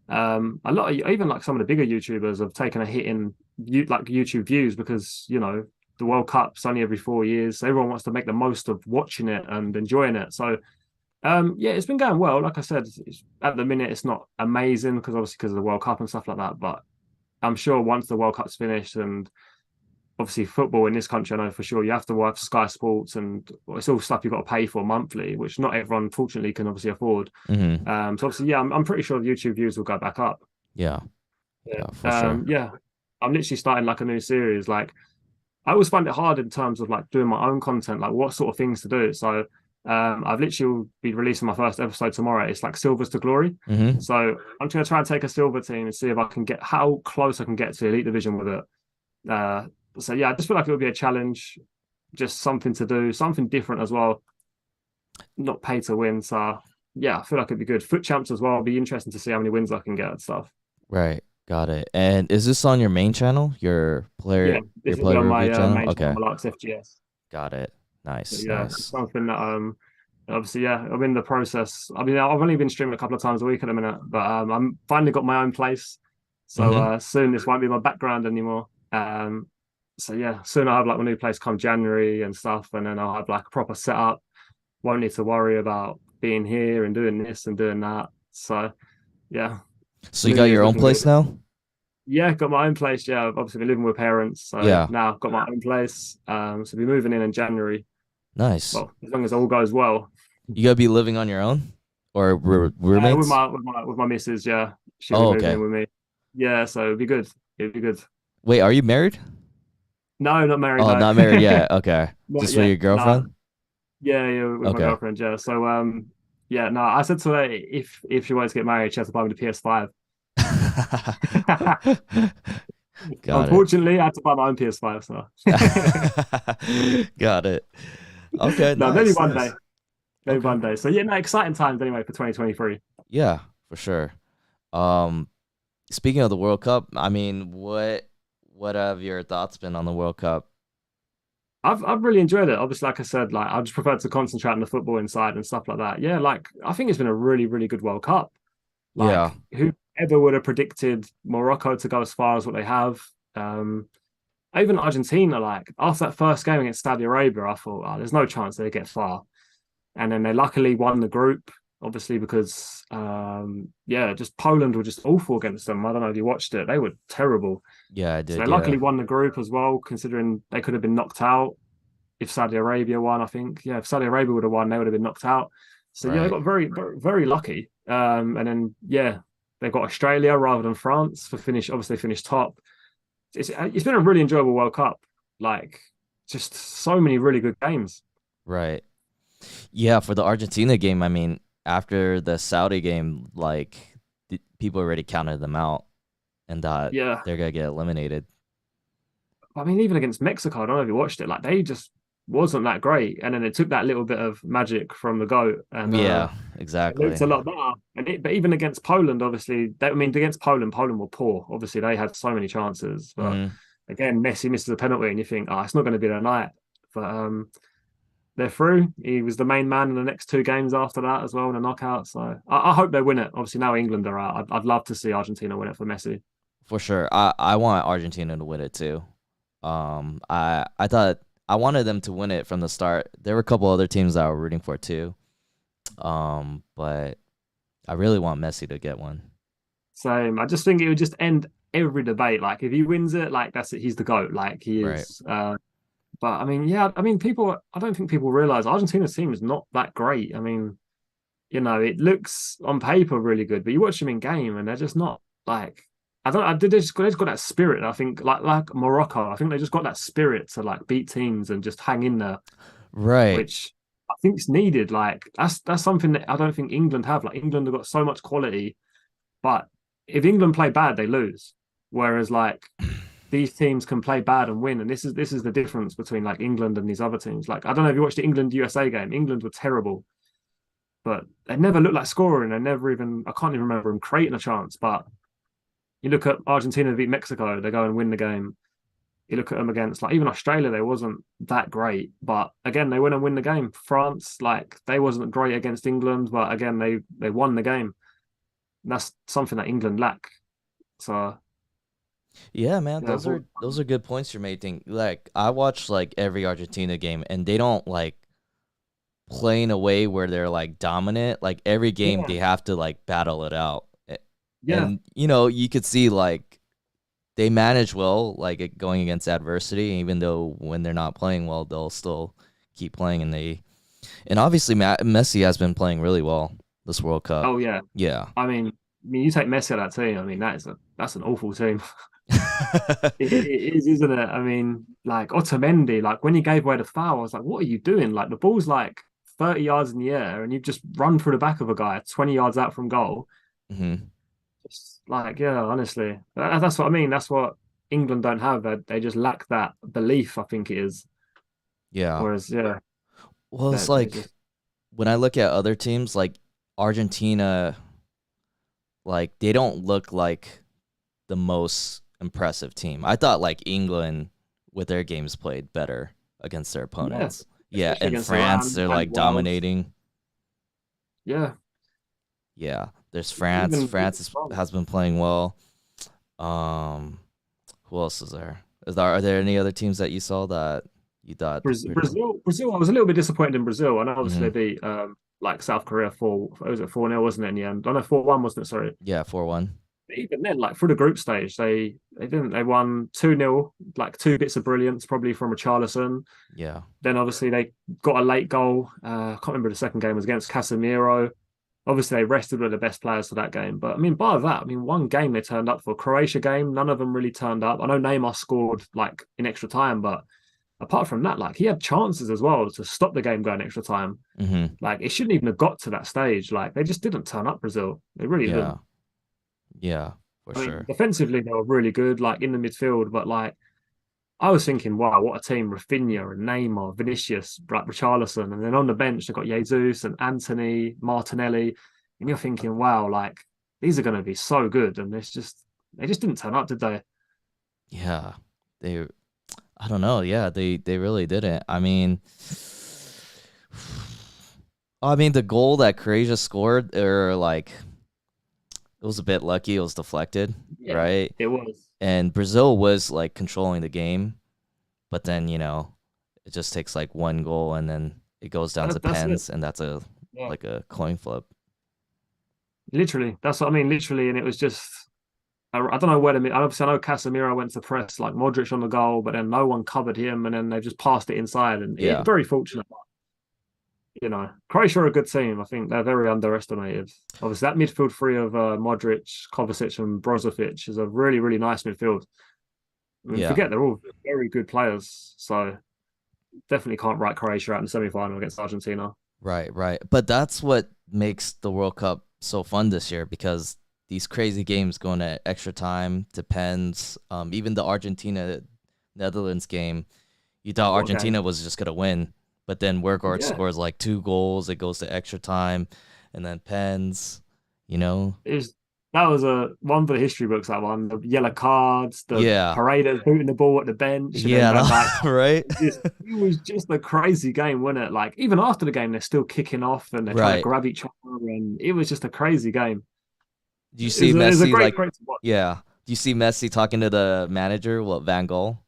Speaker 2: a lot of even like some of the bigger YouTubers have taken a hit in like YouTube views because the World Cup's only every 4 years. So everyone wants to make the most of watching it and enjoying it. So yeah, it's been going well. Like I said, at the minute it's not amazing because obviously because of the World Cup and stuff like that. But I'm sure once the World Cup's finished and obviously football in this country, I know for sure you have to watch Sky Sports and it's all stuff you've got to pay for monthly, which not everyone fortunately can obviously afford.
Speaker 1: Mm-hmm.
Speaker 2: So obviously, yeah, I'm pretty sure the YouTube views will go back up.
Speaker 1: Yeah.
Speaker 2: Yeah.
Speaker 1: Yeah, for sure.
Speaker 2: Yeah. I'm literally starting like a new series. Like I always find it hard in terms of like doing my own content, like what sort of things to do. So I've literally be releasing my first episode tomorrow. It's like Silvers to Glory.
Speaker 1: Mm-hmm.
Speaker 2: So I'm going to try and take a silver team and see if I can get how close I can get to Elite Division with it. Uh, so yeah, I just feel like it would be a challenge, just something to do, something different as well. Not pay to win. So yeah, I feel like it'd be good. Foot champs as well. It'll be interesting to see how many wins I can get and stuff.
Speaker 1: Right. Got it. And is this on your main channel?
Speaker 2: Yeah,
Speaker 1: Your
Speaker 2: this is
Speaker 1: player
Speaker 2: on my
Speaker 1: review channel?
Speaker 2: main channel,
Speaker 1: Okay.
Speaker 2: Mullarkz FGS.
Speaker 1: Got it.
Speaker 2: But
Speaker 1: Nice,
Speaker 2: yeah, it's
Speaker 1: nice.
Speaker 2: something that obviously yeah, I'm in the process. I mean, I've only been streaming a couple of times a week at the minute, but I'm finally got my own place. So
Speaker 1: Mm-hmm.
Speaker 2: soon this won't be my background anymore. So yeah, soon I'll have like my new place come January and stuff, and then I'll have like a proper setup. Won't need to worry about being here and doing this and doing that. So yeah,
Speaker 1: So you
Speaker 2: New
Speaker 1: got
Speaker 2: Year's
Speaker 1: your own
Speaker 2: looking
Speaker 1: place
Speaker 2: good.
Speaker 1: now?
Speaker 2: Yeah, got my own place. Yeah, I've obviously been living with parents, so
Speaker 1: Yeah,
Speaker 2: now I've got my own place. So we'll be moving in January.
Speaker 1: nice.
Speaker 2: Well, as long as all goes well.
Speaker 1: You gotta be living on your own or
Speaker 2: With
Speaker 1: roommates?
Speaker 2: my missus, yeah, she'll be
Speaker 1: Oh,
Speaker 2: moving
Speaker 1: okay.
Speaker 2: in with me. Yeah, so it'll be good. It'll be good.
Speaker 1: Wait, are you married?
Speaker 2: No, not married.
Speaker 1: Oh,
Speaker 2: No,
Speaker 1: not married yet. Okay,
Speaker 2: not
Speaker 1: just with
Speaker 2: yet.
Speaker 1: your
Speaker 2: No,
Speaker 1: girlfriend.
Speaker 2: yeah, yeah, with my
Speaker 1: Okay.
Speaker 2: girlfriend. Yeah, so yeah, no, I said to her if she wanted to get married, she has to buy me the PS5.
Speaker 1: Got it.
Speaker 2: Unfortunately, I had to buy my own PS5. So
Speaker 1: Got it. Okay,
Speaker 2: no, maybe
Speaker 1: nice,
Speaker 2: one
Speaker 1: nice.
Speaker 2: day, maybe
Speaker 1: Okay.
Speaker 2: one day. So yeah, no, exciting times anyway for 2023.
Speaker 1: Yeah, for sure. Um, Speaking of the World Cup, I mean, what have your thoughts been on the World Cup?
Speaker 2: I've really enjoyed it. Obviously, like I said, like I just prefer to concentrate on the football inside and stuff like that. Yeah, like I think it's been a really good World Cup.
Speaker 1: Yeah,
Speaker 2: Like whoever would have predicted Morocco to go as far as what they have? Um, Even Argentina, like after that first game against Saudi Arabia, I thought, oh, there's no chance they get far. And then they luckily won the group, obviously because yeah, just Poland were just awful against them. I don't know if you watched it; they were terrible.
Speaker 1: yeah, I
Speaker 2: So they
Speaker 1: did. Yeah,
Speaker 2: luckily won the group as well, considering they could have been knocked out if Saudi Arabia won. I think, yeah, if Saudi Arabia would have won, they would have been knocked out. So yeah, they
Speaker 1: right.
Speaker 2: got very lucky. And then yeah, they got Australia rather than France for finish. Obviously, finished top. It's been a really enjoyable World Cup. Like just so many really good games.
Speaker 1: Right. Yeah, for the Argentina game, I mean, after the Saudi game, like people already counted them out and thought
Speaker 2: Yeah,
Speaker 1: they're gonna get eliminated.
Speaker 2: I mean, even against Mexico, I don't know if you watched it. Like they just wasn't that great, and then it took that little bit of magic from the goat, and
Speaker 1: Yeah,
Speaker 2: it looked
Speaker 1: exactly.
Speaker 2: a lot better. But even against Poland, obviously, I mean, against Poland, Poland were poor. Obviously, they had so many chances, but
Speaker 1: Hmm.
Speaker 2: again, Messi misses a penalty, and you think, oh, it's not going to be their night. But they're through. He was the main man in the next two games after that as well in the knockout. So I hope they win it. Obviously, now England are out. I'd love to see Argentina win it for Messi.
Speaker 1: For sure. I want Argentina to win it too. I thought I wanted them to win it from the start. There were a couple other teams that I were rooting for too. But I really want Messi to get one.
Speaker 2: Same. I just think it would just end every debate. Like if he wins it, like that's it. He's the goat. Like he
Speaker 1: Right.
Speaker 2: is. But I mean, yeah. I mean, people. I don't think people realize Argentina's team is not that great. I mean, it looks on paper really good, but you watch them in game and they're just not like. I don't. I did. They just got that spirit. I think like Morocco. I think they just got that spirit to like beat teams and just hang in there,
Speaker 1: Right.
Speaker 2: which I think is needed. Like that's something that I don't think England have. Like England have got so much quality, but if England play bad, they lose. Whereas like these teams can play bad and win, and this is the difference between like England and these other teams. Like I don't know if you watched the England USA game. England were terrible, but they never looked like scoring. They never even I can't even remember them creating a chance. But you look at Argentina beat Mexico, they go and win the game. You look at them against like even Australia, they wasn't that great, but again they win and win the game. France, like they wasn't great against England, but again they won the game. And that's something that England lack. So
Speaker 1: Yeah, man,
Speaker 2: yeah,
Speaker 1: those are good points you're making. Like I watch like every Argentina game and they don't like play in a way where they're like dominant. Like every game
Speaker 2: yeah,
Speaker 1: they have to like battle it out.
Speaker 2: yeah,
Speaker 1: And you could see like they manage well like going against adversity even though when they're not playing well they'll still keep playing and obviously Messi has been playing really well this World Cup.
Speaker 2: oh yeah.
Speaker 1: Yeah.
Speaker 2: I mean, you take Messi out of that team. I mean, that's an awful team. It is, isn't it? I mean, like Otamendi, like when he gave away the foul, I was like, what are you doing? Like the ball's like 30 yards in the air, and you've just run through the back of a guy 20 yards out from goal.
Speaker 1: Hmm.
Speaker 2: Just like, yeah, honestly, that's what I mean. That's what England don't have. They just lack that belief. I think it is.
Speaker 1: Yeah.
Speaker 2: Whereas, yeah,
Speaker 1: Well, it's
Speaker 2: they
Speaker 1: like
Speaker 2: just
Speaker 1: when I look at other teams like Argentina, like they don't look like the most impressive team. I thought like England with their games played better against their
Speaker 2: yeah,
Speaker 1: opponents. Yeah,
Speaker 2: especially
Speaker 1: and
Speaker 2: against
Speaker 1: France,
Speaker 2: Iran
Speaker 1: they're
Speaker 2: and
Speaker 1: like
Speaker 2: Wales.
Speaker 1: dominating.
Speaker 2: Yeah,
Speaker 1: Yeah, there's France.
Speaker 2: even
Speaker 1: France has
Speaker 2: France.
Speaker 1: been playing well. Um, who else is there? Are there any other teams that you saw that you thought did pretty well?
Speaker 2: Brazil. I was a little bit disappointed in Brazil. I know obviously
Speaker 1: Hmm.
Speaker 2: they beat like South Korea 4. Was it 4-0? Wasn't it in the end? I know 4-1, wasn't it? Sorry.
Speaker 1: Yeah, 4-1.
Speaker 2: even then, like through the group stage, they won 2-0, like two bits of brilliance, probably from Richarlison.
Speaker 1: Yeah.
Speaker 2: Then obviously they got a late goal. I can't remember the second game was against Casemiro. Obviously they rested with the best players for that game. But I mean, by that, I mean one game they turned up for. Croatia game, none of them really turned up. I know Neymar scored like in extra time, but apart from that, like he had chances as well to stop the game going extra time.
Speaker 1: Hmm.
Speaker 2: Like it shouldn't even have got to that stage. Like they just didn't turn up, Brazil. They really
Speaker 1: Yeah.
Speaker 2: didn't.
Speaker 1: Yeah. For
Speaker 2: I mean,
Speaker 1: sure.
Speaker 2: defensively they were really good, like in the midfield, but like I was thinking, wow, what a team! Rafinha and Neymar, Vinicius, like Richarlison, and then on the bench they've got Jesus and Anthony, Martinelli, and you're thinking, wow, like these are going to be so good, and they just didn't turn up, did they?
Speaker 1: Yeah. They. I don't know. Yeah. They really didn't. I mean, the goal that Croatia scored, or like, it was a bit lucky. It was deflected,
Speaker 2: Yeah,
Speaker 1: right?
Speaker 2: it was.
Speaker 1: And Brazil was like controlling the game, but then it just takes like one goal, and then it goes down to
Speaker 2: That's it.
Speaker 1: pens, and that's a
Speaker 2: Yeah,
Speaker 1: like a coin flip.
Speaker 2: literally. That's what I mean, literally, and it was just. I don't know where the obviously I know Casemiro went to press like Modric on the goal, but then no one covered him, and then they just passed it inside, and it
Speaker 1: Yeah.
Speaker 2: very fortunate. Croatia are a good team. I think they're very underestimated. Obviously, that midfield three of Modric, Kovacic, and Brozovic is a really, really nice midfield. I mean,
Speaker 1: Yeah.
Speaker 2: forget they're all very good players, so definitely can't write Croatia out in the semi-final against Argentina.
Speaker 1: Right, right. But that's what makes the World Cup so fun this year, because these crazy games going at extra time, depends. Even the Argentina Netherlands game, you thought
Speaker 2: What a game!
Speaker 1: Argentina was just gonna win, but then Workhorse
Speaker 2: Yeah,
Speaker 1: scores like two goals, it goes to extra time, and then pens, you know?
Speaker 2: it was that was a one for the history books. That one, the yellow cards, the
Speaker 1: Yeah.
Speaker 2: Paredes booting the ball at the bench and then
Speaker 1: Yeah,
Speaker 2: going back.
Speaker 1: right?
Speaker 2: It was just a crazy game, wasn't it? Like even after the game, they're still kicking off and they're trying to
Speaker 1: Right.
Speaker 2: grab each other, and it was just a crazy game.
Speaker 1: Do you see
Speaker 2: It was a
Speaker 1: Messi
Speaker 2: great,
Speaker 1: like,
Speaker 2: great to watch.
Speaker 1: yeah. Do you see Messi talking to the manager, what, Van Gaal?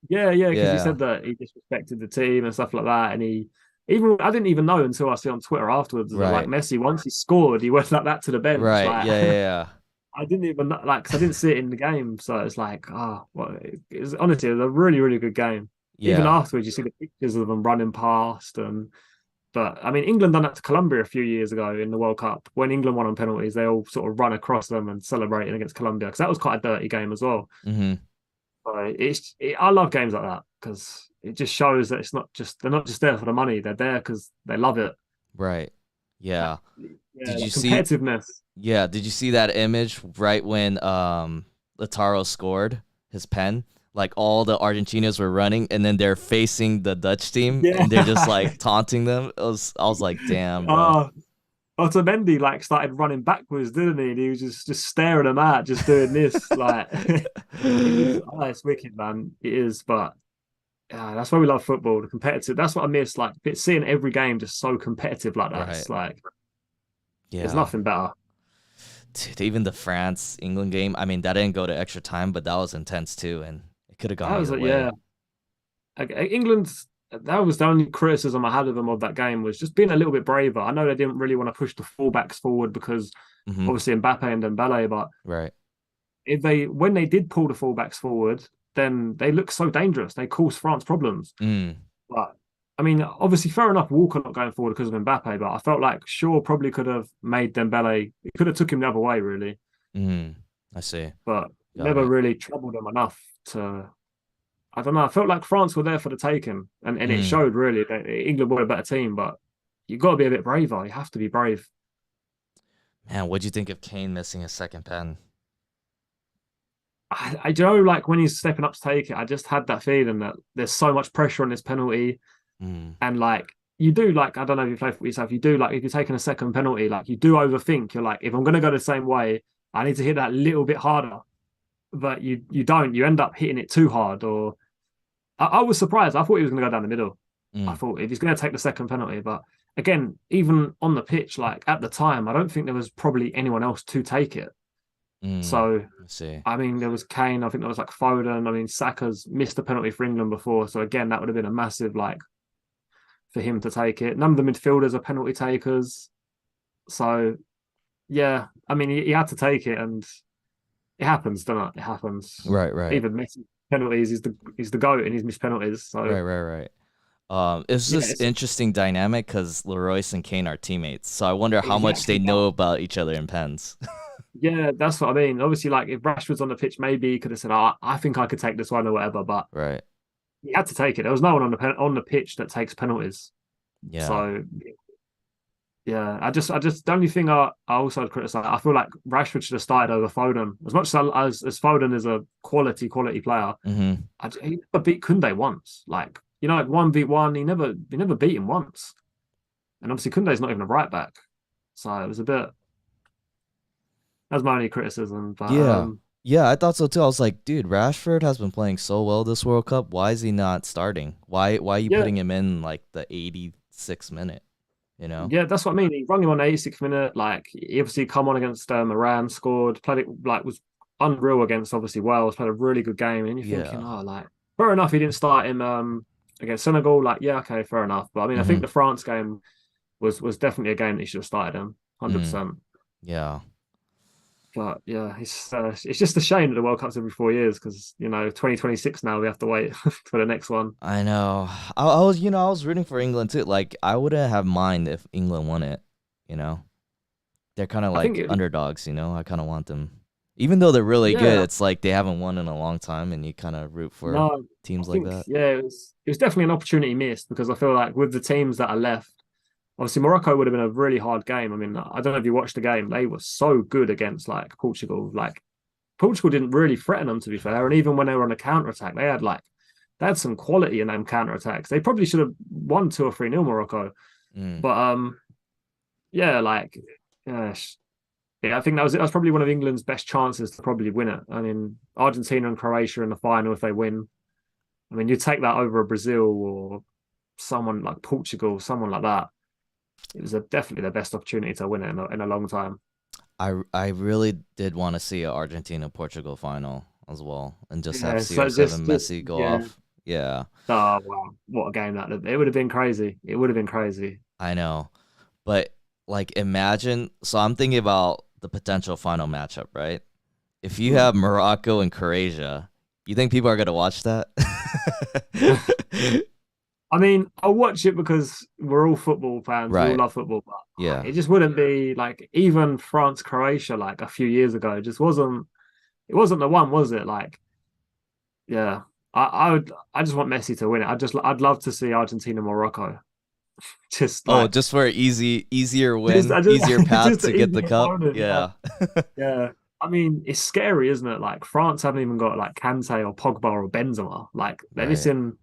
Speaker 2: Yeah, yeah, because he
Speaker 1: Yeah.
Speaker 2: said that he disrespected the team and stuff like that, and he even I didn't even know until I see on Twitter afterwards that like
Speaker 1: Right.
Speaker 2: Messi once he scored, he went like that to the bench.
Speaker 1: Right.
Speaker 2: Like
Speaker 1: Yeah, yeah, yeah.
Speaker 2: I didn't even know, like because I didn't see it in the game, so it's like well, it was honestly it was a really, really good game. Even
Speaker 1: Yeah.
Speaker 2: afterwards, you see the pictures of them running past and. But I mean, England done that to Colombia a few years ago in the World Cup. When England won on penalties, they all sort of run across them and celebrating against Colombia because that was quite a dirty game as well.
Speaker 1: Hmm.
Speaker 2: So I love games like that because it just shows that it's not just they're not just there for the money. They're there because they love it.
Speaker 1: Right.
Speaker 2: Like,
Speaker 1: Yeah.
Speaker 2: yeah,
Speaker 1: Did you
Speaker 2: like
Speaker 1: see
Speaker 2: competitiveness.
Speaker 1: Yeah, did you see that image right when Lautaro scored his pen? Like all the Argentinians were running, and then they're facing the Dutch team,
Speaker 2: Yeah.
Speaker 1: and they're just like taunting them. I was like, damn, bro.
Speaker 2: Oh, Otamendi like started running backwards, didn't he? And he was just staring them out, just doing this. Like it's wicked, man. It is, but that's why we love football, the competitive. That's what I miss. Like seeing every game just so competitive like that.
Speaker 1: Right.
Speaker 2: It's like there's
Speaker 1: Yeah.
Speaker 2: nothing better.
Speaker 1: Dude, even the France England game, I mean, that didn't go to extra time, but that was intense too, and it could have gone
Speaker 2: That was
Speaker 1: either
Speaker 2: like,
Speaker 1: way.
Speaker 2: yeah, like, England. That was the only criticism I had of them of that game was just being a little bit braver. I know they didn't really want to push the fullbacks forward because
Speaker 1: Hmm.
Speaker 2: obviously Mbappe and Dembele, but
Speaker 1: Right.
Speaker 2: if they when they did pull the fullbacks forward, then they look so dangerous. They cause France problems.
Speaker 1: Mm.
Speaker 2: But I mean, obviously, fair enough. Walker not going forward because of Mbappe, but I felt like Shaw probably could have made Dembele. It could have took him the other way, really,
Speaker 1: Mm. I see.
Speaker 2: but
Speaker 1: Got
Speaker 2: never
Speaker 1: it.
Speaker 2: really troubled him enough to. I don't know. I felt like France were there for the taking, and it
Speaker 1: Mm.
Speaker 2: showed really that England were a better team. But you've got to be a bit braver. You have to be brave.
Speaker 1: Man, what'd you think of Kane missing his second pen?
Speaker 2: I know, like when he's stepping up to take it, I just had that feeling that there's so much pressure on this penalty.
Speaker 1: Mm.
Speaker 2: And like you do, like I don't know if you play for yourself, you do like if you're taking a second penalty, like you do overthink. You're like, if I'm gonna go the same way, I need to hit that little bit harder. But you don't. You end up hitting it too hard. Or I was surprised. I thought he was gonna go down the middle. I
Speaker 1: Mm.
Speaker 2: thought if he's gonna take the second penalty, but again, even on the pitch, like at the time, I don't think there was probably anyone else to take it.
Speaker 1: Mm.
Speaker 2: So
Speaker 1: I see.
Speaker 2: I mean, there was Kane. I think there was like Foden. I mean, Saka's missed a penalty for England before, so again, that would have been a massive like for him to take it. None of the midfielders are penalty takers. So yeah, I mean, he had to take it, and it happens, doesn't it? It happens.
Speaker 1: Right, right,
Speaker 2: Even Messi penalties, he's the goat and he's missed penalties. So
Speaker 1: right, right, right. It's
Speaker 2: yeah,
Speaker 1: just interesting dynamic because Leroyce and Kane are teammates, so I wonder how much they
Speaker 2: exactly
Speaker 1: know
Speaker 2: that.
Speaker 1: about each other in pens.
Speaker 2: Yeah, that's what I mean. Obviously, like if Rashford's on the pitch, maybe he could have said, "Oh, I think I could take this one or whatever," but
Speaker 1: Right.
Speaker 2: he had to take it. There was no one on the pitch that takes penalties.
Speaker 1: Yeah.
Speaker 2: So yeah, I just the only thing I also criticize, I feel like Rashford should have started over Foden. As much as Foden is a quality player,
Speaker 1: Hmm.
Speaker 2: he never beat Kunde once. Like 1v1, he never beat him once. And obviously Kunde's not even a right back. So it was a bit that's my only criticism. But
Speaker 1: Yeah. Yeah, I thought so too. I was like, dude, Rashford has been playing so well this World Cup. Why is he not starting? Why are you
Speaker 2: yeah,
Speaker 1: putting him in like the 86th minute, you know?
Speaker 2: yeah, that's what I mean. He rung him on the 86th minute. Like he obviously come on against Iran, scored, played it like was unreal against obviously Wales, played a really good game. And you're thinking,
Speaker 1: Yeah.
Speaker 2: oh, like fair enough, he didn't start him against Senegal. Like, yeah, okay, fair enough. But I mean, I think
Speaker 1: Hmm.
Speaker 2: the France game was definitely a game that he should have started him,
Speaker 1: Mm.
Speaker 2: 100%.
Speaker 1: Yeah.
Speaker 2: But yeah, it's just a shame that the World Cup's every 4 years because 2026 now we have to wait for the next one.
Speaker 1: I know. I was, I was rooting for England too. Like, I wouldn't have mind if England won it, you know? They're kind of
Speaker 2: I think
Speaker 1: like
Speaker 2: it,
Speaker 1: underdogs, you know? I kind of want them. Even though they're really good,
Speaker 2: yeah,
Speaker 1: it's like they haven't won in a long time and you kind of root for
Speaker 2: no, I
Speaker 1: teams like
Speaker 2: think
Speaker 1: that.
Speaker 2: yeah, it was definitely an opportunity missed because I feel like with the teams that are left, obviously Morocco would have been a really hard game. I mean, I don't know if you watched the game; they were so good against like Portugal. Like Portugal didn't really threaten them to be fair, and even when they were on a counter attack, they had some quality in them counter attacks. They probably should have won 2 or 3 nil Morocco,
Speaker 1: Mm.
Speaker 2: but yeah, like yeah, yeah, I think that was it. That's probably one of England's best chances to probably win it. I mean, Argentina and Croatia in the final if they win. I mean, you take that over a Brazil or someone like Portugal, someone like that. It was definitely their best opportunity to win it in a long time.
Speaker 1: I really did want to see a Argentina Portugal final as well and just have
Speaker 2: Yeah, so
Speaker 1: CR7
Speaker 2: just
Speaker 1: Messi go
Speaker 2: yeah.
Speaker 1: off. Yeah,
Speaker 2: Oh wow, what a game that it would have been crazy. It would have been crazy.
Speaker 1: I know. But like imagine, so I'm thinking about the potential final matchup, right? If you
Speaker 2: Hmm.
Speaker 1: have Morocco and Croatia, you think people are going to watch that?
Speaker 2: I mean, I'll watch it because we're all football fans. We all
Speaker 1: Right.
Speaker 2: love football, but
Speaker 1: Yeah.
Speaker 2: it just wouldn't be like even France Croatia like a few years ago. It just wasn't. It wasn't the one, was it? Like, yeah, I just want Messi to win it. I'd love to see Argentina Morocco. Just
Speaker 1: Oh,
Speaker 2: like,
Speaker 1: just for easier
Speaker 2: just,
Speaker 1: win,
Speaker 2: I just,
Speaker 1: easier path
Speaker 2: just
Speaker 1: to
Speaker 2: the
Speaker 1: get the
Speaker 2: easy
Speaker 1: cup.
Speaker 2: opponent. Yeah,
Speaker 1: Yeah.
Speaker 2: yeah. I mean, it's scary, isn't it? Like France haven't even got like Kante or Pogba or Benzema. Like they're
Speaker 1: Right.
Speaker 2: missing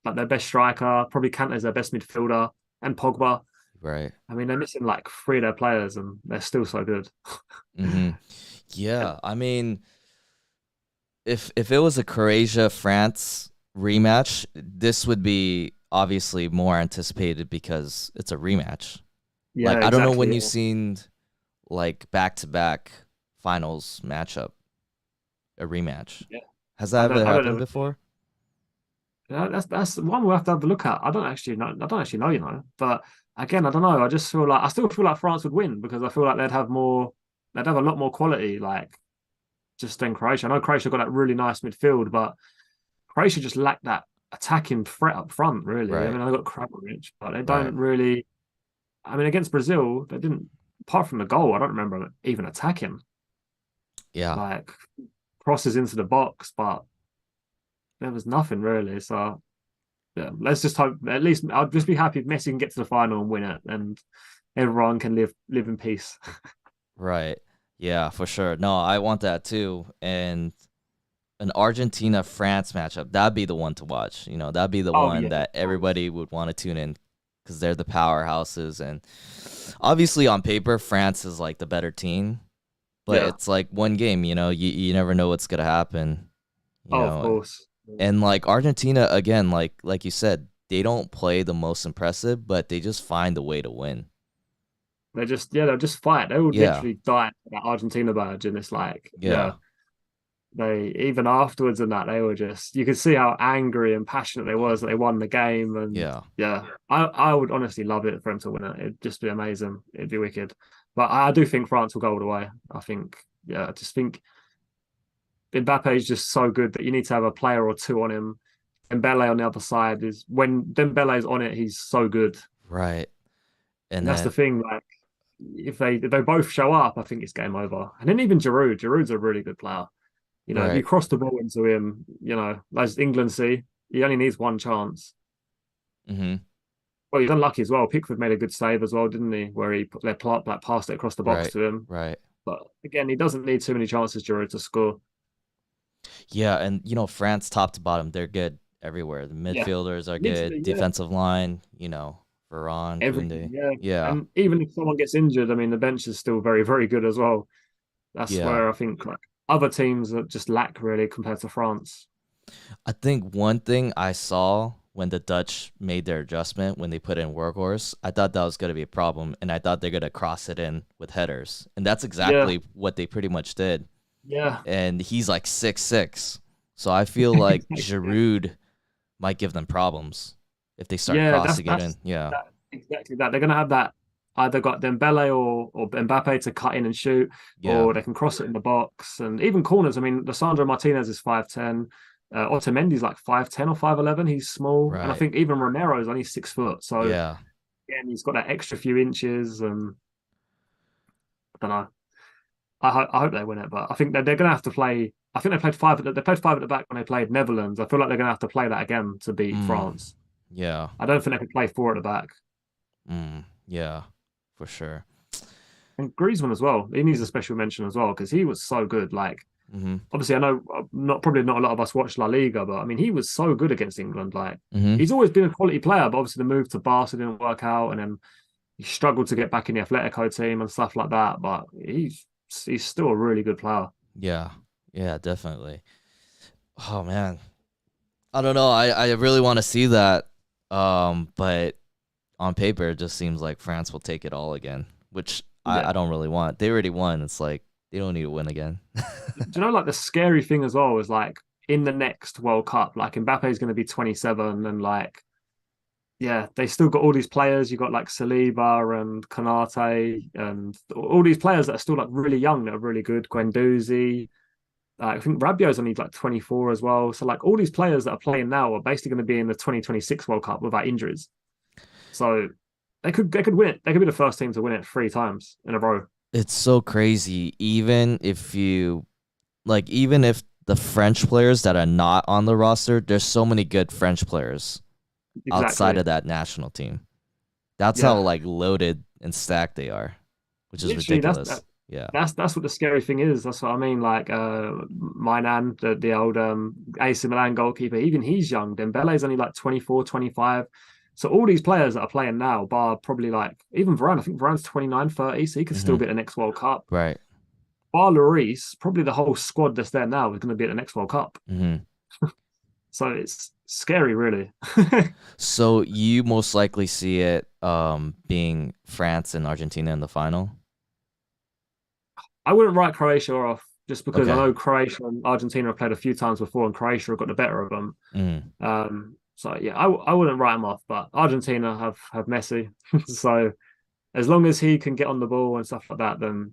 Speaker 2: like their best striker. Probably Kante's their best midfielder, and Pogba.
Speaker 1: Right.
Speaker 2: I mean, they're missing like three of their players, and they're still so good.
Speaker 1: Hmm.
Speaker 2: And
Speaker 1: Yeah. I mean, if it was a Croatia France rematch, this would be obviously more anticipated because it's a rematch. Like
Speaker 2: yeah,
Speaker 1: I don't know
Speaker 2: exactly.
Speaker 1: when you've
Speaker 2: Yeah,
Speaker 1: seen like back-to-back finals matchup, a rematch.
Speaker 2: yeah.
Speaker 1: Has that ever
Speaker 2: I don't
Speaker 1: happened
Speaker 2: know.
Speaker 1: before?
Speaker 2: Yeah, that's one we'll have to have a look at. I don't actually know. I don't actually know, But again, I don't know. I still feel like France would win because I feel like they'd have a lot more quality, like just than Croatia. I know Croatia got that really nice midfield, but Croatia just lacked that attacking threat up front, really. I
Speaker 1: Right.
Speaker 2: mean, they got Kramaric, but they
Speaker 1: Right.
Speaker 2: don't really. I mean, against Brazil, they didn't. Apart from the goal, I don't remember even attacking
Speaker 1: Yeah.
Speaker 2: like crosses into the box, but there was nothing really. So yeah, let's just hope. At least I'll just be happy if Messi can get to the final and win it, and everyone can live in peace.
Speaker 1: Right. Yeah, for sure. No, I want that too. And an Argentina France matchup, that'd be the one to watch. That'd be the
Speaker 2: Oh
Speaker 1: one
Speaker 2: yeah,
Speaker 1: that
Speaker 2: of course.
Speaker 1: everybody would want to tune in because they're the powerhouses. And obviously, on paper, France is like the better team, but
Speaker 2: Yeah.
Speaker 1: it's like one game, you never know what's gonna happen, you
Speaker 2: Oh, of
Speaker 1: know.
Speaker 2: course. Yeah.
Speaker 1: And like Argentina, again, like you said, they don't play the most impressive, but they just find a way to win.
Speaker 2: They'll just fight. They would
Speaker 1: Yeah,
Speaker 2: literally die for that Argentina badge, and it's like,
Speaker 1: yeah,
Speaker 2: yeah, they even afterwards and that they were just you could see how angry and passionate they was that they won the game, and
Speaker 1: yeah.
Speaker 2: yeah, I would honestly love it for them to win it. It'd just be amazing. It'd be wicked. But I do think France will go all the way. I think, yeah, I just think. Mbappe is just so good that you need to have a player or two on him. Dembele on the other side is when Dembele is on it, he's so good.
Speaker 1: Right. And
Speaker 2: And that's the
Speaker 1: then
Speaker 2: thing. Like if they both show up, I think it's game over. And then even Giroud, Giroud's a really good player. You know, if you
Speaker 1: right.
Speaker 2: cross the ball into him, you know, as England see, he only needs one chance.
Speaker 1: Mm-hmm.
Speaker 2: Well, he's unlucky as well. Pickford made a good save as well, didn't he? Where he put their plot like passed it across the box
Speaker 1: Right.
Speaker 2: to him.
Speaker 1: Right.
Speaker 2: But again, he doesn't need too many chances, Giroud, to score.
Speaker 1: Yeah, and France top to bottom, they're good everywhere. The
Speaker 2: Yeah,
Speaker 1: midfielders are good,
Speaker 2: literally, yeah,
Speaker 1: defensive line, Varane,
Speaker 2: everything.
Speaker 1: Kunde.
Speaker 2: Yeah,
Speaker 1: Yeah.
Speaker 2: and even if someone gets injured, I mean, the bench is still very, very good as well. That's
Speaker 1: Yeah.
Speaker 2: where I think like other teams that just lack really compared to France.
Speaker 1: I think one thing I saw when the Dutch made their adjustment when they put in Workhorse, I thought that was going to be a problem, and I thought they're going to cross it in with headers, and that's
Speaker 2: Yeah,
Speaker 1: exactly what they pretty much did.
Speaker 2: yeah,
Speaker 1: And he's like 6'6", so I feel like Giroud might give them problems if they start
Speaker 2: yeah.
Speaker 1: crossing it in. Yeah,
Speaker 2: Exactly that. They're gonna have that either got Dembele or Mbappe to cut in and shoot,
Speaker 1: yeah,
Speaker 2: or they can cross it in the box and even corners. I mean, Lissandro Martinez is 5'10". Otamendi's like 5'10" or 5'11". He's small, and I
Speaker 1: right.
Speaker 2: think even Romero is only 6 foot. So
Speaker 1: Yeah,
Speaker 2: again, he's got that extra few inches, and I don't know. I hope they win it, but I think they're going to have to play. I think they played five at the back when they played Netherlands. I feel like they're going to have to play that again to beat
Speaker 1: mm,
Speaker 2: France.
Speaker 1: yeah,
Speaker 2: I don't think they can play four at the back.
Speaker 1: yeah, for sure.
Speaker 2: And Griezmann as well. He needs a special mention as well because he was so good. Like
Speaker 1: Mm-hmm.
Speaker 2: obviously, I know not probably not a lot of us watch La Liga, but I mean he was so good against England. Like
Speaker 1: Mm-hmm.
Speaker 2: he's always been a quality player, but obviously the move to Barca didn't work out, and then he struggled to get back in the Atletico team and stuff like that. But he's still a really good player.
Speaker 1: Yeah, yeah, definitely. Oh man, I don't know. I really want to see that. But on paper, it just seems like France will take it all again, which
Speaker 2: Yeah.
Speaker 1: I don't really want. They already won. It's like they don't need to win again.
Speaker 2: Do you know, like the scary thing as well is like in the next World Cup, like Mbappe is going to be 27, and like, yeah, they still got all these players. You got like Saliba and Konate and all these players that are still like really young that are really good. Guendouzi, I think Rabiot's only like 24 as well. So like all these players that are playing now are basically going to be in the 2026 World Cup without injuries. So they could win it. They could be the first team to win it 3 times in a row.
Speaker 1: It's so crazy. Even if the French players that are not on the roster, there's so many good French players outside
Speaker 2: Exactly.
Speaker 1: of that national team. That's how
Speaker 2: Yeah.
Speaker 1: like loaded and stacked they are, which is
Speaker 2: Literally,
Speaker 1: ridiculous. Yeah.
Speaker 2: that's what the scary thing is. That's what I mean. Like my nan, the old AC Milan goalkeeper, even he's young. Dembele's only like 24, 25. So all these players that are playing now, bar probably like even Varane, I think Varane's 29, 30, so he could still
Speaker 1: Hmm.
Speaker 2: be at the next World Cup.
Speaker 1: Right.
Speaker 2: Bar Lloris, probably the whole squad that's there now is going to be at the next World Cup.
Speaker 1: Hmm.
Speaker 2: So it's scary, really.
Speaker 1: So you most likely see it being France and Argentina in the final.
Speaker 2: I wouldn't write Croatia off just because I
Speaker 1: Okay.
Speaker 2: know Croatia and Argentina have played a few times before, and Croatia have got the better of them.
Speaker 1: Mm.
Speaker 2: So yeah, I wouldn't write them off, but Argentina have Messi, so as long as he can get on the ball and stuff like that, then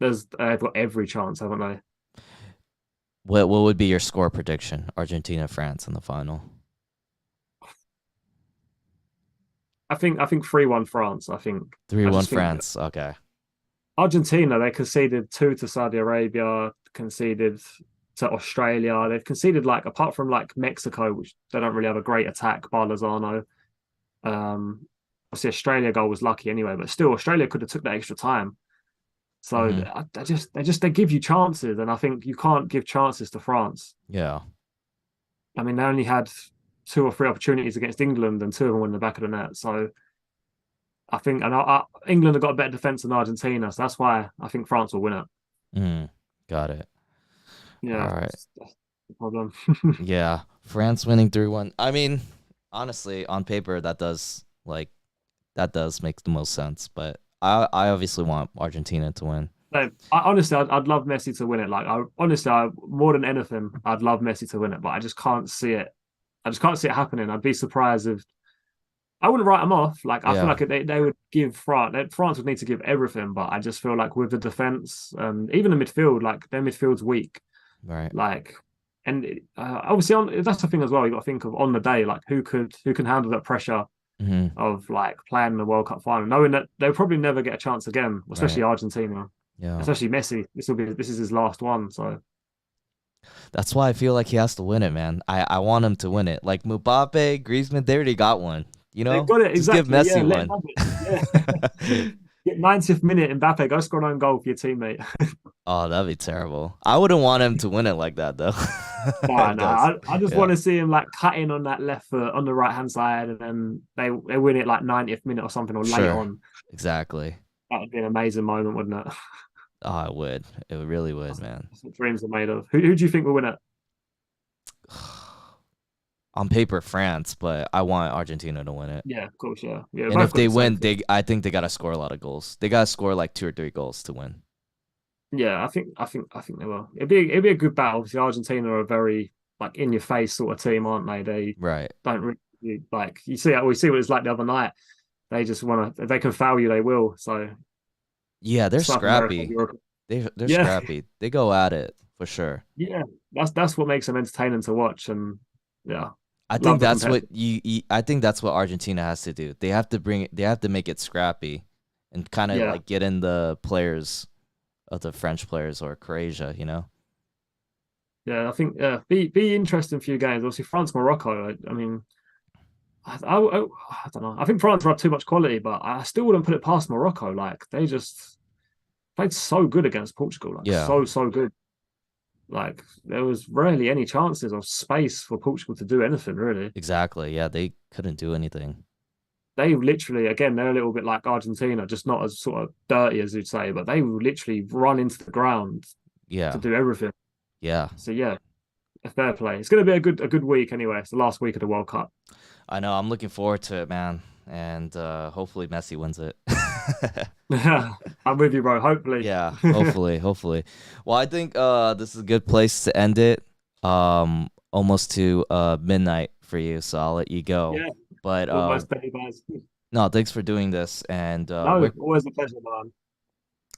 Speaker 2: they've got every chance, haven't they?
Speaker 1: What would be your score prediction? Argentina, France in the final.
Speaker 2: I think 3-1 France. I think
Speaker 1: Three
Speaker 2: I
Speaker 1: one
Speaker 2: just think
Speaker 1: France. Okay.
Speaker 2: Argentina, they conceded two to Saudi Arabia, conceded to Australia. They've conceded like apart from like Mexico, which they don't really have a great attack, bar Lozano. Um, Obviously Australia goal was lucky anyway, but still Australia could have took that extra time. So
Speaker 1: Hmm.
Speaker 2: they give you chances, and I think you can't give chances to France.
Speaker 1: Yeah.
Speaker 2: I mean, they only had 2 or 3 opportunities against England, and 2 of them were in the back of the net. So I think, and England have got a better defense than Argentina, so that's why I think France will win it.
Speaker 1: Mm. Got it. All
Speaker 2: Yeah,
Speaker 1: right.
Speaker 2: that's the problem.
Speaker 1: Yeah. France winning 3-1. I mean, honestly, on paper, that does make the most sense. But I obviously want Argentina to win.
Speaker 2: So, honestly, I'd love Messi to win it. Like, more than anything, I'd love Messi to win it, but I just can't see it. I just can't see it happening. I'd be surprised if I wouldn't write them off. Like, I feel
Speaker 1: Yeah.
Speaker 2: like they would give France would need to give everything, but I just feel like with the defense and even the midfield, like their midfield's weak.
Speaker 1: Right.
Speaker 2: Like, and obviously that's the thing as well. You got to think of on the day, like who can handle that pressure
Speaker 1: Hmm.
Speaker 2: of like playing the World Cup final, knowing that they'll probably never get a chance again, especially
Speaker 1: Right.
Speaker 2: Argentina,
Speaker 1: Yeah.
Speaker 2: especially Messi. This is his last one, so
Speaker 1: That's why I feel like he has to win it, man. I want him to win it. Like Mbappe, Griezmann, they already got one. You
Speaker 2: they've
Speaker 1: know,
Speaker 2: got it
Speaker 1: just give
Speaker 2: exactly. Yeah,
Speaker 1: Messi
Speaker 2: let him
Speaker 1: one.
Speaker 2: have it. Yeah, get 90th minute, Mbappe go score an own goal for your teammate.
Speaker 1: Oh, that'd be terrible. I wouldn't want him to win it like that though.
Speaker 2: No,
Speaker 1: If
Speaker 2: no,
Speaker 1: that's
Speaker 2: I just
Speaker 1: yeah,
Speaker 2: want to see him like cutting on that left foot on the right hand side, and then they win it like 90th minute or something, or late
Speaker 1: sure,
Speaker 2: on.
Speaker 1: exactly.
Speaker 2: That would be an amazing moment, wouldn't it?
Speaker 1: Oh, it would. It really would,
Speaker 2: That's,
Speaker 1: man.
Speaker 2: that's what dreams are made of. Who do you think will win it?
Speaker 1: On paper, France, but I want Argentina to win it.
Speaker 2: Yeah, of course, yeah, yeah.
Speaker 1: And
Speaker 2: Both
Speaker 1: if
Speaker 2: got
Speaker 1: they
Speaker 2: the same
Speaker 1: win,
Speaker 2: thing.
Speaker 1: I think they gotta score a lot of goals. They gotta score like 2 or 3 goals to win.
Speaker 2: Yeah, I think they will. It'd be a good battle. Obviously, Argentina are a very like in your face sort of team, aren't they? They
Speaker 1: Right.
Speaker 2: don't really like you see. We see what it was like the other night. They just want to. If they can foul you, they will. So
Speaker 1: Yeah, they're
Speaker 2: South America,
Speaker 1: scrappy.
Speaker 2: Europe.
Speaker 1: They're
Speaker 2: Yeah,
Speaker 1: scrappy. They go at it for sure.
Speaker 2: yeah. That's what makes them entertaining to watch. And yeah,
Speaker 1: I think
Speaker 2: love the
Speaker 1: that's what
Speaker 2: competitive.
Speaker 1: I think that's what Argentina has to do. They have to bring it. They have to make it scrappy, and kind of
Speaker 2: Yeah,
Speaker 1: like get in the players of the French players or Croatia. You know.
Speaker 2: yeah. I think be interesting few games. Obviously, France Morocco. I mean, I don't know. I think France have too much quality, but I still wouldn't put it past Morocco. Like they just played so good against Portugal. Like
Speaker 1: Yeah.
Speaker 2: so good. Like there was rarely any chances or space for Portugal to do anything really.
Speaker 1: Exactly. Yeah, they couldn't do anything.
Speaker 2: They literally, again, they're a little bit like Argentina, just not as sort of dirty as you'd say, but they will literally run into the ground to
Speaker 1: Yeah.
Speaker 2: do everything.
Speaker 1: Yeah.
Speaker 2: So yeah, a fair play. It's going to be a good week anyway. It's the last week of the World Cup.
Speaker 1: I know. I'm looking forward to it, man. And hopefully Messi wins it.
Speaker 2: I'm with you, bro. Hopefully.
Speaker 1: Yeah, hopefully, hopefully. Well, I think this is a good place to end it. Almost to midnight for you, so I'll let you go.
Speaker 2: Yeah,
Speaker 1: But
Speaker 2: almost Benny Baz.
Speaker 1: no, thanks for doing this. And
Speaker 2: No, always a pleasure, man.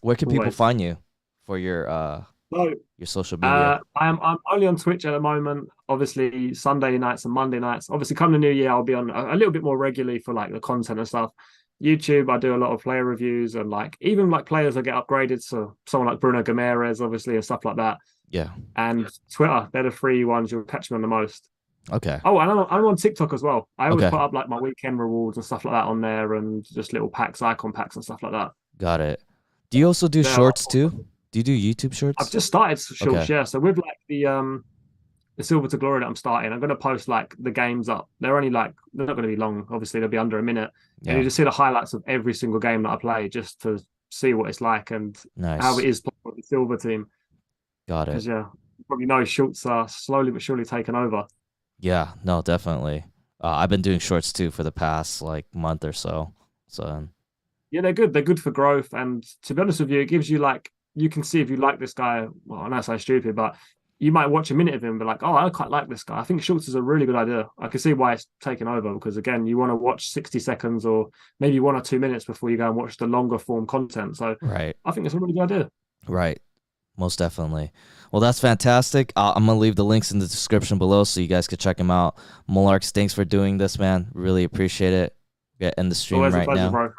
Speaker 1: where can people
Speaker 2: Always.
Speaker 1: find you for
Speaker 2: So
Speaker 1: your social media?
Speaker 2: I'm only on Twitch at the moment. Obviously, Sunday nights and Monday nights. Obviously, come the new year, I'll be on a little bit more regularly for like the content and stuff. YouTube, I do a lot of player reviews and like even like players that get upgraded. So someone like Bruno Gomes, obviously, and stuff like that.
Speaker 1: Yeah.
Speaker 2: And Twitter, they're the free ones you'll catch me on the most.
Speaker 1: Okay.
Speaker 2: Oh, and I'm on TikTok as well. I always
Speaker 1: Okay.
Speaker 2: put up like my weekend rewards and stuff like that on there, and just little packs, icon packs and stuff like that.
Speaker 1: Got it. Do you also do
Speaker 2: They're like
Speaker 1: shorts too? Do you do YouTube
Speaker 2: I've
Speaker 1: shorts?
Speaker 2: just started shorts,
Speaker 1: Okay.
Speaker 2: yeah. So with like the Silver to Glory that I'm starting, I'm gonna post like the games up. They're only like they're not gonna be long, obviously they'll be under a minute. And you
Speaker 1: Yeah.
Speaker 2: just see the highlights of every single game that I play just to see what it's like and how it
Speaker 1: Nice.
Speaker 2: is playing with the Silver team.
Speaker 1: Got it.
Speaker 2: Because yeah, you probably know Schultz are slowly but surely taking over.
Speaker 1: Yeah. No, definitely. I've been doing shorts too for the past like month or so. So
Speaker 2: Yeah, they're good. They're good for growth. And to be honest with you, it gives you like you can see if you like this guy. Well, I know it's so stupid, but you might watch a minute of him and be like, oh, I quite like this guy. I think Schultz is a really good idea. I can see why it's taken over because again, you want to watch 60 seconds or maybe 1 or 2 minutes before you go and watch the longer form content. So
Speaker 1: right.
Speaker 2: I think it's a really good idea.
Speaker 1: Right. Most definitely. Well, that's fantastic. I'm gonna leave the links in the description below so you guys can check them out. Mullarkz, thanks for doing this, man. Really appreciate it. Yeah, end the stream
Speaker 2: Always a
Speaker 1: right
Speaker 2: pleasure,
Speaker 1: now.
Speaker 2: bro.